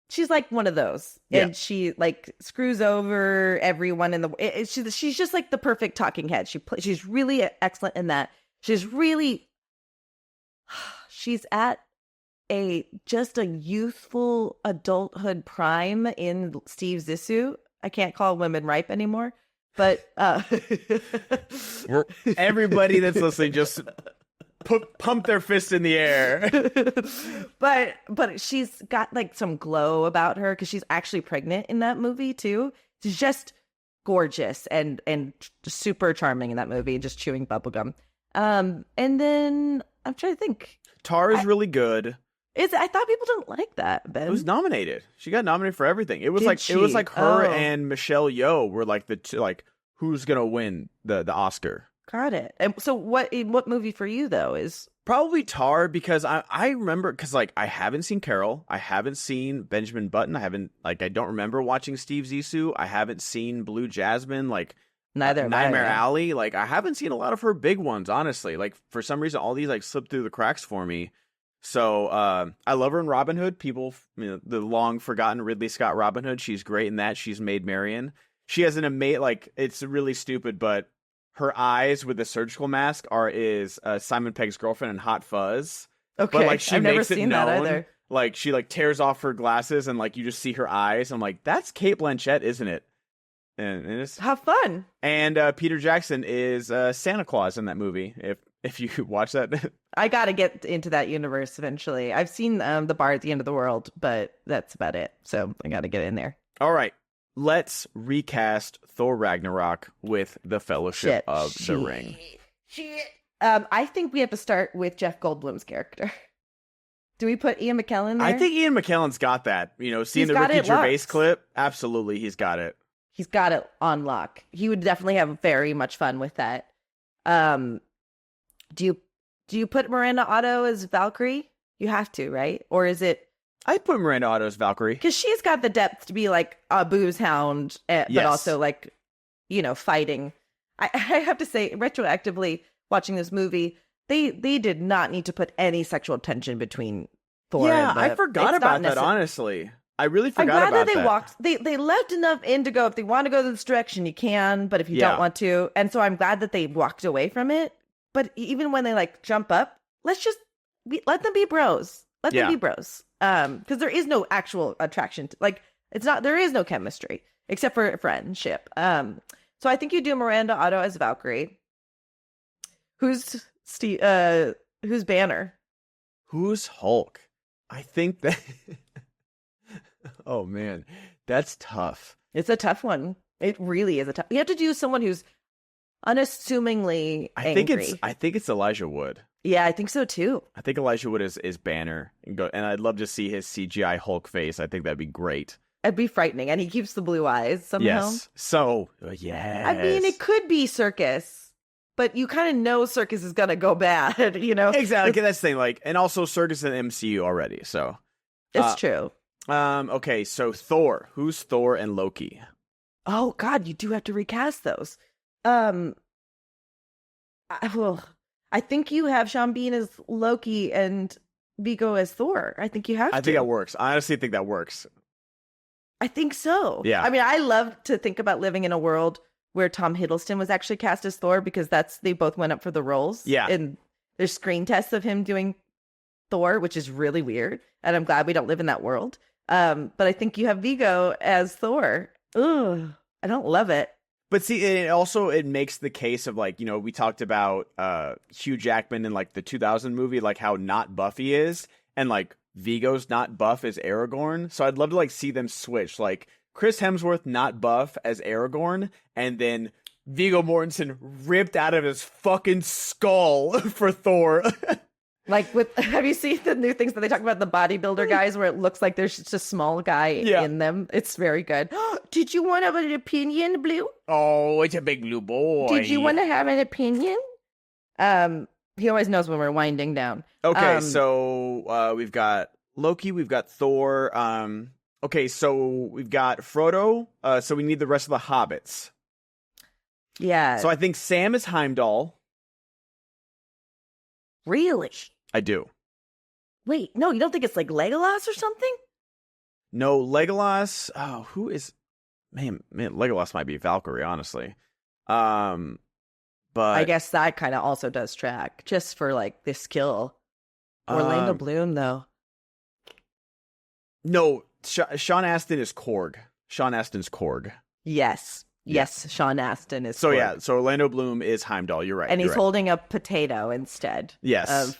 [SPEAKER 1] She's like one of those, and she like screws over everyone in the. She's just like the perfect talking head. She's really excellent in that. She's at just a youthful adulthood prime in Steve Zissou. I can't call women ripe anymore, but
[SPEAKER 2] everybody that's listening just pump their fist in the air.
[SPEAKER 1] but she's got like some glow about her because she's actually pregnant in that movie too. She's just gorgeous and super charming in that movie, just chewing bubblegum. And then I'm trying to think.
[SPEAKER 2] Tar is really good.
[SPEAKER 1] I thought people didn't like that, Ben.
[SPEAKER 2] It was nominated. She got nominated for everything. It was like her and Michelle Yeoh were like the two, like who's gonna win the Oscar.
[SPEAKER 1] Got it. And so what movie for you though is
[SPEAKER 2] probably Tar, because I remember, because like I haven't seen Carol, I haven't seen Benjamin Button, I don't remember watching Steve Zissou, I haven't seen Blue Jasmine, like Nightmare Alley, like I haven't seen a lot of her big ones, honestly. Like for some reason all these like slipped through the cracks for me. So I love her in Robin Hood. People, the long forgotten Ridley Scott Robin Hood, she's great in that. She's Maid Marian. She has an amazing, like, it's really stupid, but her eyes with the surgical mask is Simon Pegg's girlfriend in Hot Fuzz.
[SPEAKER 1] Okay,
[SPEAKER 2] but like she
[SPEAKER 1] I've
[SPEAKER 2] makes
[SPEAKER 1] never
[SPEAKER 2] it
[SPEAKER 1] seen
[SPEAKER 2] known.
[SPEAKER 1] that either.
[SPEAKER 2] Like she like tears off her glasses and like you just see her eyes. I'm like, that's Cate Blanchett, isn't it? And it's
[SPEAKER 1] have fun.
[SPEAKER 2] And Peter Jackson is Santa Claus in that movie. If you watch that,
[SPEAKER 1] I gotta get into that universe eventually. I've seen The Bar at the End of the World, but that's about it. So I gotta get in there.
[SPEAKER 2] All right. Let's recast Thor Ragnarok with the Fellowship of the Ring.
[SPEAKER 1] I think we have to start with Jeff Goldblum's character. Do we put Ian McKellen there?
[SPEAKER 2] I think Ian McKellen's got that. Seeing the Ricky Gervais clip, absolutely, he's got it.
[SPEAKER 1] He's got it on lock. He would definitely have very much fun with that. Do you put Miranda Otto as Valkyrie? You have to, right? Or is it?
[SPEAKER 2] I'd put Miranda Otto as Valkyrie.
[SPEAKER 1] Because she's got the depth to be like a booze hound, but also like, fighting. I have to say, retroactively watching this movie, they did not need to put any sexual tension between Thor and
[SPEAKER 2] I forgot about that, honestly. I really forgot about that.
[SPEAKER 1] They left enough in to go, if they want to go this direction, you can, but if you don't want to. And so I'm glad that they walked away from it. But even when they like jump up, let them be bros. Let them be bros. Because there is no actual attraction. There is no chemistry except for friendship. So I think you do Miranda Otto as Valkyrie. Who's Banner?
[SPEAKER 2] Who's Hulk? I think that. Oh man, that's tough.
[SPEAKER 1] It's a tough one. It really is a tough. You have to do someone who's unassumingly angry.
[SPEAKER 2] I think it's Elijah Wood.
[SPEAKER 1] Yeah, I think so too.
[SPEAKER 2] I think Elijah Wood is Banner, and I'd love to see his CGI Hulk face. I think that'd be great.
[SPEAKER 1] It'd be frightening, and he keeps the blue eyes somehow.
[SPEAKER 2] Yes. So, yes.
[SPEAKER 1] I mean, it could be Circus, but you kind of know Circus is gonna go bad, you know?
[SPEAKER 2] Exactly. That's the thing. Like, and also Circus in the MCU already. So
[SPEAKER 1] It's true.
[SPEAKER 2] Okay, so Thor. Who's Thor and Loki?
[SPEAKER 1] Oh God, you do have to recast those. I think you have Sean Bean as Loki and Viggo as Thor. I think you have to.
[SPEAKER 2] I think that works. I honestly think that works.
[SPEAKER 1] I think so.
[SPEAKER 2] Yeah.
[SPEAKER 1] I mean, I love to think about living in a world where Tom Hiddleston was actually cast as Thor because they both went up for the roles.
[SPEAKER 2] Yeah.
[SPEAKER 1] And there's screen tests of him doing Thor, which is really weird. And I'm glad we don't live in that world. But I think you have Viggo as Thor. Ugh, I don't love it.
[SPEAKER 2] But see, it makes the case of, like, you know, we talked about Hugh Jackman in, like, the 2000 movie, like, how not buff he is, and, like, Viggo's not buff as Aragorn. So I'd love to, like, see them switch, like, Chris Hemsworth not buff as Aragorn, and then Viggo Mortensen ripped out of his fucking skull for Thor.
[SPEAKER 1] Like, have you seen the new things that they talk about, the bodybuilder guys, where it looks like there's just a small guy in them? It's very good. Did you want to have an opinion, Blue?
[SPEAKER 2] Oh, it's a big blue boy.
[SPEAKER 1] Did you want to have an opinion? He always knows when we're winding down.
[SPEAKER 2] Okay, so we've got Loki, we've got Thor. Okay, so we've got Frodo. So we need the rest of the hobbits.
[SPEAKER 1] Yeah.
[SPEAKER 2] So I think Sam is Heimdall.
[SPEAKER 1] Really?
[SPEAKER 2] I do.
[SPEAKER 1] Wait, no, you don't think it's like Legolas or something?
[SPEAKER 2] No, Legolas. Oh, who is? Man, Legolas might be Valkyrie, honestly. But
[SPEAKER 1] I guess that kind of also does track, just for like the skill. Orlando Bloom, though.
[SPEAKER 2] No, Sean Astin is Korg. Sean Astin's Korg.
[SPEAKER 1] Yes. Yes, Sean Astin is.
[SPEAKER 2] So
[SPEAKER 1] Korg.
[SPEAKER 2] yeah, so Orlando Bloom is Heimdall. You're right.
[SPEAKER 1] And he's
[SPEAKER 2] right.
[SPEAKER 1] holding a potato instead.
[SPEAKER 2] Yes.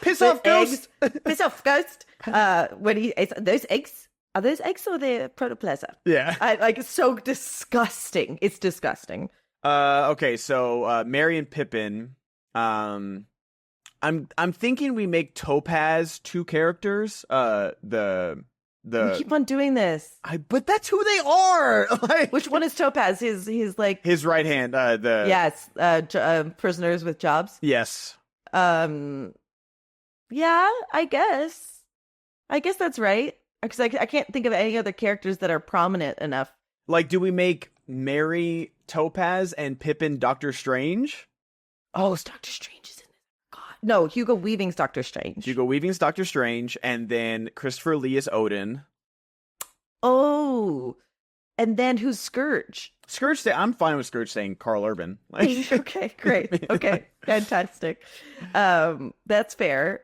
[SPEAKER 1] Piss
[SPEAKER 2] off, Ghost!
[SPEAKER 1] Piss off, Ghost! Those eggs, are those eggs or the protoplasm?
[SPEAKER 2] Yeah.
[SPEAKER 1] It's so disgusting. It's disgusting.
[SPEAKER 2] Okay, so Merry and Pippin. I'm thinking we make Topaz two characters.
[SPEAKER 1] We keep on doing this.
[SPEAKER 2] But that's who they are. Like,
[SPEAKER 1] Which one is Topaz? He's like
[SPEAKER 2] his right hand.
[SPEAKER 1] Yes, prisoners with jobs.
[SPEAKER 2] Yes.
[SPEAKER 1] Yeah, I guess that's right. Because I can't think of any other characters that are prominent enough.
[SPEAKER 2] Like, do we make Merry Topaz and Pippin Doctor Strange?
[SPEAKER 1] Oh, Doctor Strange is in this. God, no, Hugo Weaving's Doctor Strange.
[SPEAKER 2] Hugo Weaving's Doctor Strange, and then Christopher Lee is Odin.
[SPEAKER 1] Oh, and then who's Scourge?
[SPEAKER 2] Scourge, I'm fine with Scourge saying Carl Urban. Like,
[SPEAKER 1] Okay, great. Okay, fantastic. That's fair.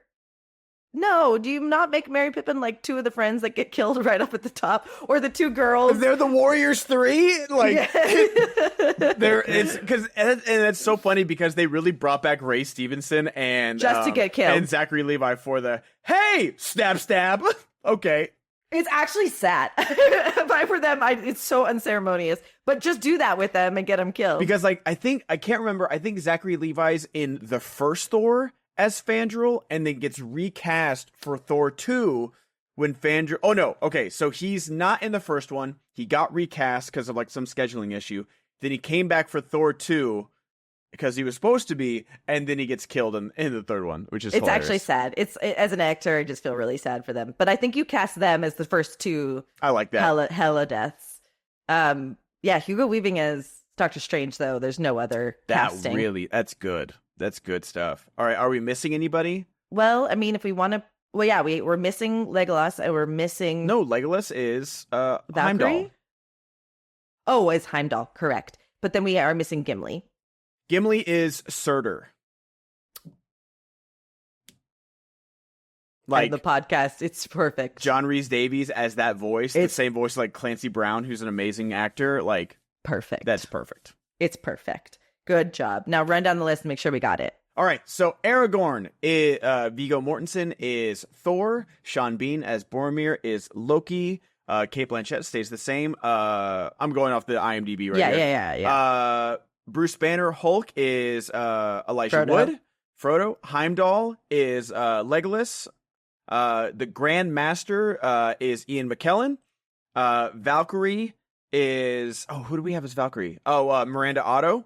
[SPEAKER 1] No, do you not make Merry Pippin like two of the friends that get killed right up at the top, or the two girls?
[SPEAKER 2] They're the Warriors 3. Like,
[SPEAKER 1] Yeah.
[SPEAKER 2] it's because and it's so funny because they really brought back Ray Stevenson and
[SPEAKER 1] Just to get killed.
[SPEAKER 2] and Zachary Levi for the hey stab. Okay,
[SPEAKER 1] It's actually sad. If I were them, it's so unceremonious. But just do that with them and get them killed.
[SPEAKER 2] because like I can't remember. I think Zachary Levi's in the first Thor as Fandral, and then gets recast for Thor 2 when Fandral. Oh no, okay, so he's not in the first one. He got recast because of like some scheduling issue. Then he came back for Thor 2 because he was supposed to be, and then he gets killed in the third one, which is
[SPEAKER 1] it's
[SPEAKER 2] hilarious.
[SPEAKER 1] actually sad. As an actor, I just feel really sad for them. But I think you cast them as the first two
[SPEAKER 2] I like that.
[SPEAKER 1] Hela deaths. Yeah, Hugo Weaving as Doctor Strange, though. There's no other casting.
[SPEAKER 2] That's good. That's good stuff. All right, are we missing anybody?
[SPEAKER 1] Well, I mean, if we want to, well, yeah, we're missing Legolas, and we're missing
[SPEAKER 2] No, Legolas is
[SPEAKER 1] Valkyrie.
[SPEAKER 2] Heimdall.
[SPEAKER 1] Oh, it's Heimdall, correct. But then we are missing Gimli.
[SPEAKER 2] Gimli is Surtur. Like
[SPEAKER 1] And the podcast, it's perfect.
[SPEAKER 2] John Rhys Davies as that voice, the same voice like Clancy Brown, who's an amazing actor. Like,
[SPEAKER 1] Perfect.
[SPEAKER 2] that's perfect.
[SPEAKER 1] It's perfect. Good job. Now run down the list and make sure we got it.
[SPEAKER 2] All right, so Aragorn, Viggo Mortensen is Thor. Sean Bean as Boromir is Loki. Cate Blanchett stays the same. I'm going off the IMDb right here.
[SPEAKER 1] Yeah.
[SPEAKER 2] Bruce Banner Hulk is Elijah
[SPEAKER 1] Frodo.
[SPEAKER 2] Wood. Frodo. Heimdall is Legolas. The Grand Master is Ian McKellen. Valkyrie is... Oh, who do we have as Valkyrie? Miranda Otto.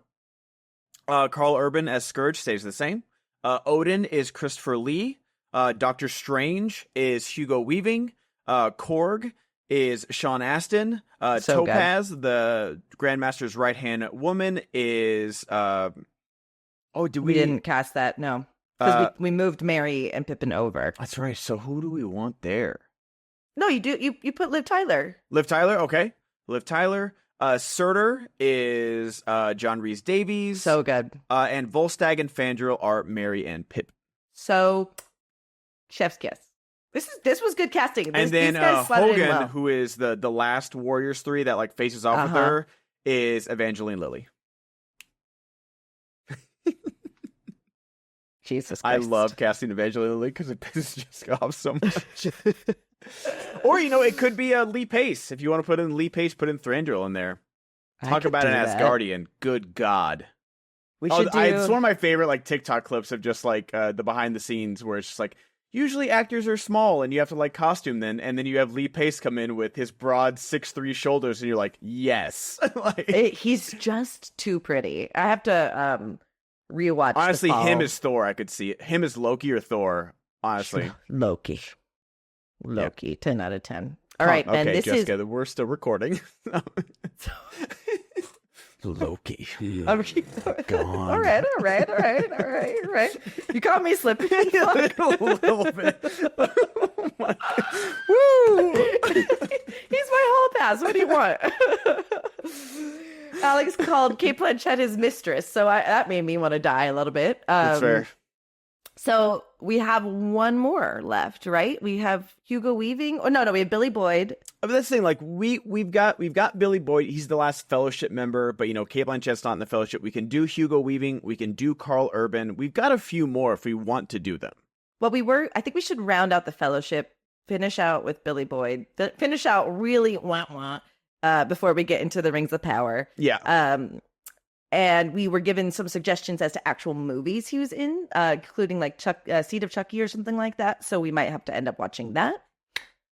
[SPEAKER 2] Carl Urban as Scourge stays the same. Odin is Christopher Lee. Doctor Strange is Hugo Weaving. Korg is Sean Astin. Topaz, the Grandmaster's right-hand woman, is... we
[SPEAKER 1] didn't cast that, no. Because we moved Mary and Pippin over.
[SPEAKER 2] That's right. So who do we want there?
[SPEAKER 1] No, you do. You put Liv Tyler.
[SPEAKER 2] Liv Tyler, okay. Liv Tyler. Surtur is John Rhys Davies.
[SPEAKER 1] So good.
[SPEAKER 2] And Volstagg and Fandral are Mary and Pip.
[SPEAKER 1] So, chef's kiss. This was good casting.
[SPEAKER 2] And then Hogan, who is the last Warriors 3 that like faces off with her, is Evangeline Lilly.
[SPEAKER 1] Jesus Christ.
[SPEAKER 2] I love casting Evangeline Lilly because it pisses Jessica off so much. Or, it could be Lee Pace. If you want to put in Lee Pace, put in Thranduil in there. Talk about an Asgardian. Good God.
[SPEAKER 1] We should
[SPEAKER 2] It's one of my favorite like TikTok clips of just like the behind the scenes where it's just like, usually actors are small and you have to like costume them, and then you have Lee Pace come in with his broad 6'3" shoulders and you're like, yes.
[SPEAKER 1] He's just too pretty. I have to rewatch.
[SPEAKER 2] Honestly, him as Thor, I could see it. Him as Loki or Thor, honestly.
[SPEAKER 1] Loki, 10 out of 10. All right,
[SPEAKER 2] okay,
[SPEAKER 1] Ben,
[SPEAKER 2] Jessica, we're still recording. Loki. Gone.
[SPEAKER 1] All right. You caught me slipping.
[SPEAKER 2] A little bit. Oh my God. Woo!
[SPEAKER 1] He's my whole pass. What do you want? Alex called Cate Blanchett his mistress, so that made me want to die a little bit.
[SPEAKER 2] That's fair.
[SPEAKER 1] So we have one more left, right? We have Hugo Weaving. Oh no, we have Billy Boyd.
[SPEAKER 2] But that's the thing, like we've got Billy Boyd. He's the last Fellowship member, but Cate Blanchett's not in the Fellowship. We can do Hugo Weaving. We can do Carl Urban. We've got a few more if we want to do them.
[SPEAKER 1] Well, I think we should round out the Fellowship, finish out with Billy Boyd, finish out really before we get into the Rings of Power.
[SPEAKER 2] Yeah.
[SPEAKER 1] And we were given some suggestions as to actual movies he was in, including like Seed of Chucky or something like that. So we might have to end up watching that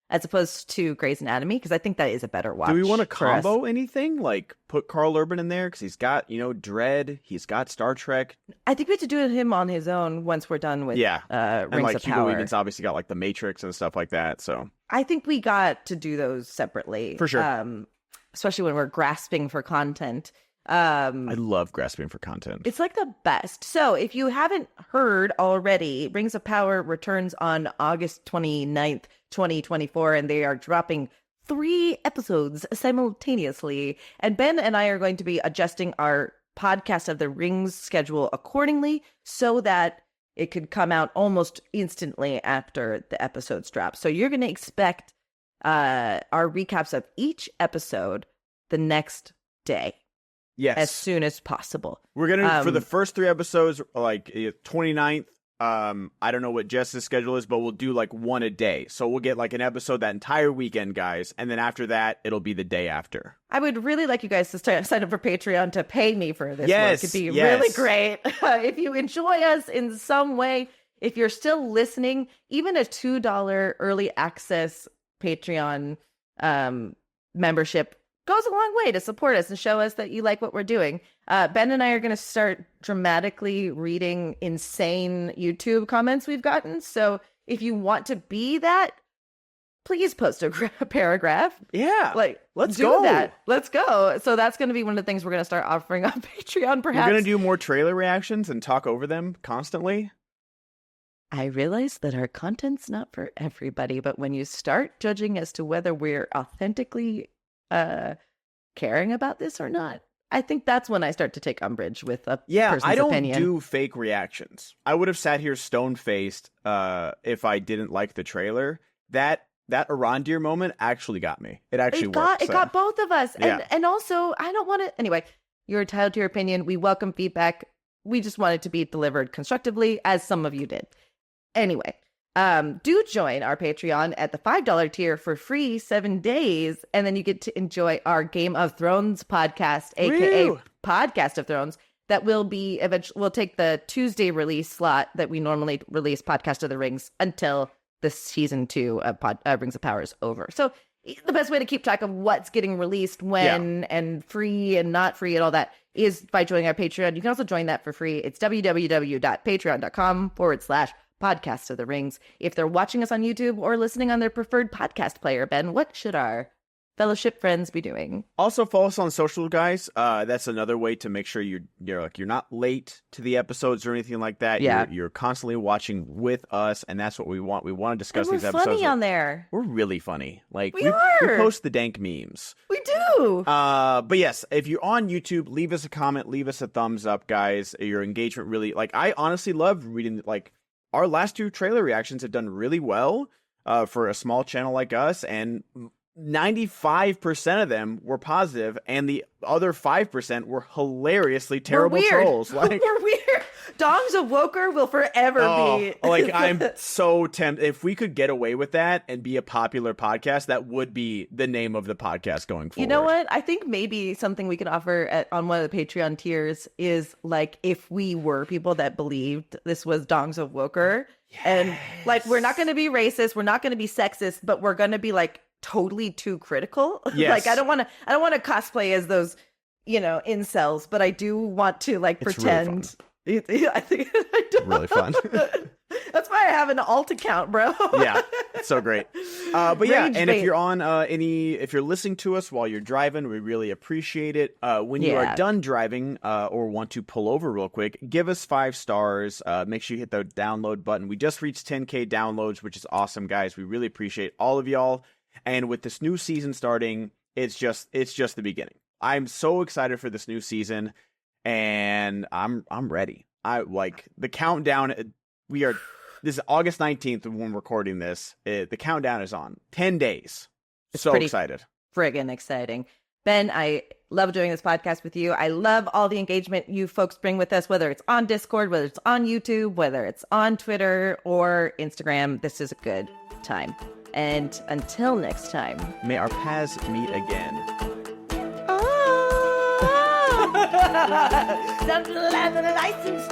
[SPEAKER 1] as opposed to Grey's Anatomy, because I think that is a better watch.
[SPEAKER 2] Do we want to combo anything? Like put Carl Urban in there because he's got, Dread. He's got Star Trek.
[SPEAKER 1] I think we have to do him on his own once we're done with Rings
[SPEAKER 2] and like
[SPEAKER 1] of
[SPEAKER 2] Hugo
[SPEAKER 1] Power.
[SPEAKER 2] Weaving's obviously got like the Matrix and stuff like that. So
[SPEAKER 1] I think we got to do those separately.
[SPEAKER 2] For sure.
[SPEAKER 1] Especially when we're grasping for content.
[SPEAKER 2] I love grasping for content.
[SPEAKER 1] It's like the best. So if you haven't heard already, Rings of Power returns on August 29th, 2024, and they are dropping 3 episodes simultaneously. And Ben and I are going to be adjusting our Podcast of the Rings schedule accordingly so that it could come out almost instantly after the episodes drop. So you're going to expect our recaps of each episode the next day.
[SPEAKER 2] Yes.
[SPEAKER 1] As soon as possible.
[SPEAKER 2] We're going to, for the first 3 episodes, like 29th, I don't know what Jess's schedule is, but we'll do like 1 a day. So we'll get like an episode that entire weekend, guys. And then after that, it'll be the day after.
[SPEAKER 1] I would really like you guys to sign up for Patreon to pay me for this work. It'd be really great. If you enjoy us in some way, if you're still listening, even a $2 early access Patreon membership goes a long way to support us and show us that you like what we're doing. Ben and I are going to start dramatically reading insane YouTube comments we've gotten. So if you want to be that, please post a paragraph.
[SPEAKER 2] Yeah.
[SPEAKER 1] Let's do that. Let's go. So that's going to be one of the things we're going to start offering on Patreon, perhaps.
[SPEAKER 2] We're going to do more trailer reactions and talk over them constantly.
[SPEAKER 1] I realize that our content's not for everybody, but when you start judging as to whether we're authentically caring about this or not, I think that's when I start to take umbrage with a person's
[SPEAKER 2] I don't
[SPEAKER 1] opinion.
[SPEAKER 2] do fake reactions. I would have sat here stone-faced if I didn't like the trailer. That Arondir moment actually got me. It actually worked.
[SPEAKER 1] It got both of us. And also, I don't want to... Anyway, you're entitled to your opinion. We welcome feedback. We just want it to be delivered constructively, as some of you did. Anyway, do join our Patreon at the $5 tier for free 7 days, and then you get to enjoy our Game of Thrones podcast, aka Podcast of Thrones. that will be eventually, we'll take the Tuesday release slot that we normally release Podcast of the Rings until the season 2 of Rings of Power is over. So the best way to keep track of what's getting released when and free and not free and all that is by joining our Patreon. You can also join that for free. It's www.patreon.com/Podcast of the Rings. If they're watching us on YouTube or listening on their preferred podcast player, Ben, what should our fellowship friends be doing?
[SPEAKER 2] Also follow us on social, guys. That's another way to make sure you're not late to the episodes or anything like that.
[SPEAKER 1] Yeah.
[SPEAKER 2] You're constantly watching with us, and that's what we want. We want to discuss
[SPEAKER 1] And
[SPEAKER 2] these
[SPEAKER 1] we're
[SPEAKER 2] episodes.
[SPEAKER 1] funny on there.
[SPEAKER 2] We're really funny. Like
[SPEAKER 1] We
[SPEAKER 2] we
[SPEAKER 1] are.
[SPEAKER 2] post the dank memes.
[SPEAKER 1] We do.
[SPEAKER 2] But yes, if you're on YouTube, leave us a comment, leave us a thumbs up, guys. Your engagement really, like, I honestly love reading, like, our last 2 trailer reactions have done really well for a small channel like us, and 95% of them were positive, and the other 5% were hilariously terrible
[SPEAKER 1] weird.
[SPEAKER 2] trolls. Like,
[SPEAKER 1] We're weird. Dongs of Woker will forever be.
[SPEAKER 2] like, I'm so tempted. If we could get away with that and be a popular podcast, that would be the name of the podcast going forward.
[SPEAKER 1] You know what? I think maybe something we can offer on one of the Patreon tiers is, like, if we were people that believed this was Dongs of Woker, and, like, we're not going to be racist, we're not going to be sexist, but we're going to be, like, totally too critical.
[SPEAKER 2] Yes.
[SPEAKER 1] Like, I don't want to cosplay as those, incels, but I do want to, like,
[SPEAKER 2] It's
[SPEAKER 1] pretend. I think I don't.
[SPEAKER 2] Really fun.
[SPEAKER 1] That's why I have an alt account, bro.
[SPEAKER 2] Yeah, it's so great. But yeah,
[SPEAKER 1] Rage
[SPEAKER 2] and
[SPEAKER 1] bait.
[SPEAKER 2] if you're on if you're listening to us while you're driving, we really appreciate it. When you are done driving or want to pull over real quick, give us 5 stars. Make sure you hit the download button. We just reached 10K downloads, which is awesome, guys. We really appreciate all of y'all. And with this new season starting, it's just the beginning. I'm so excited for this new season, and I'm ready. I like the countdown. This is August 19th when we're recording this. The countdown is on. 10 days.
[SPEAKER 1] It's
[SPEAKER 2] so
[SPEAKER 1] pretty
[SPEAKER 2] excited.
[SPEAKER 1] Friggin' exciting. Ben, I love doing this podcast with you. I love all the engagement you folks bring with us, whether it's on Discord, whether it's on YouTube, whether it's on Twitter or Instagram. This is a good time. And until next time.
[SPEAKER 2] May our paths meet again.
[SPEAKER 1] The license.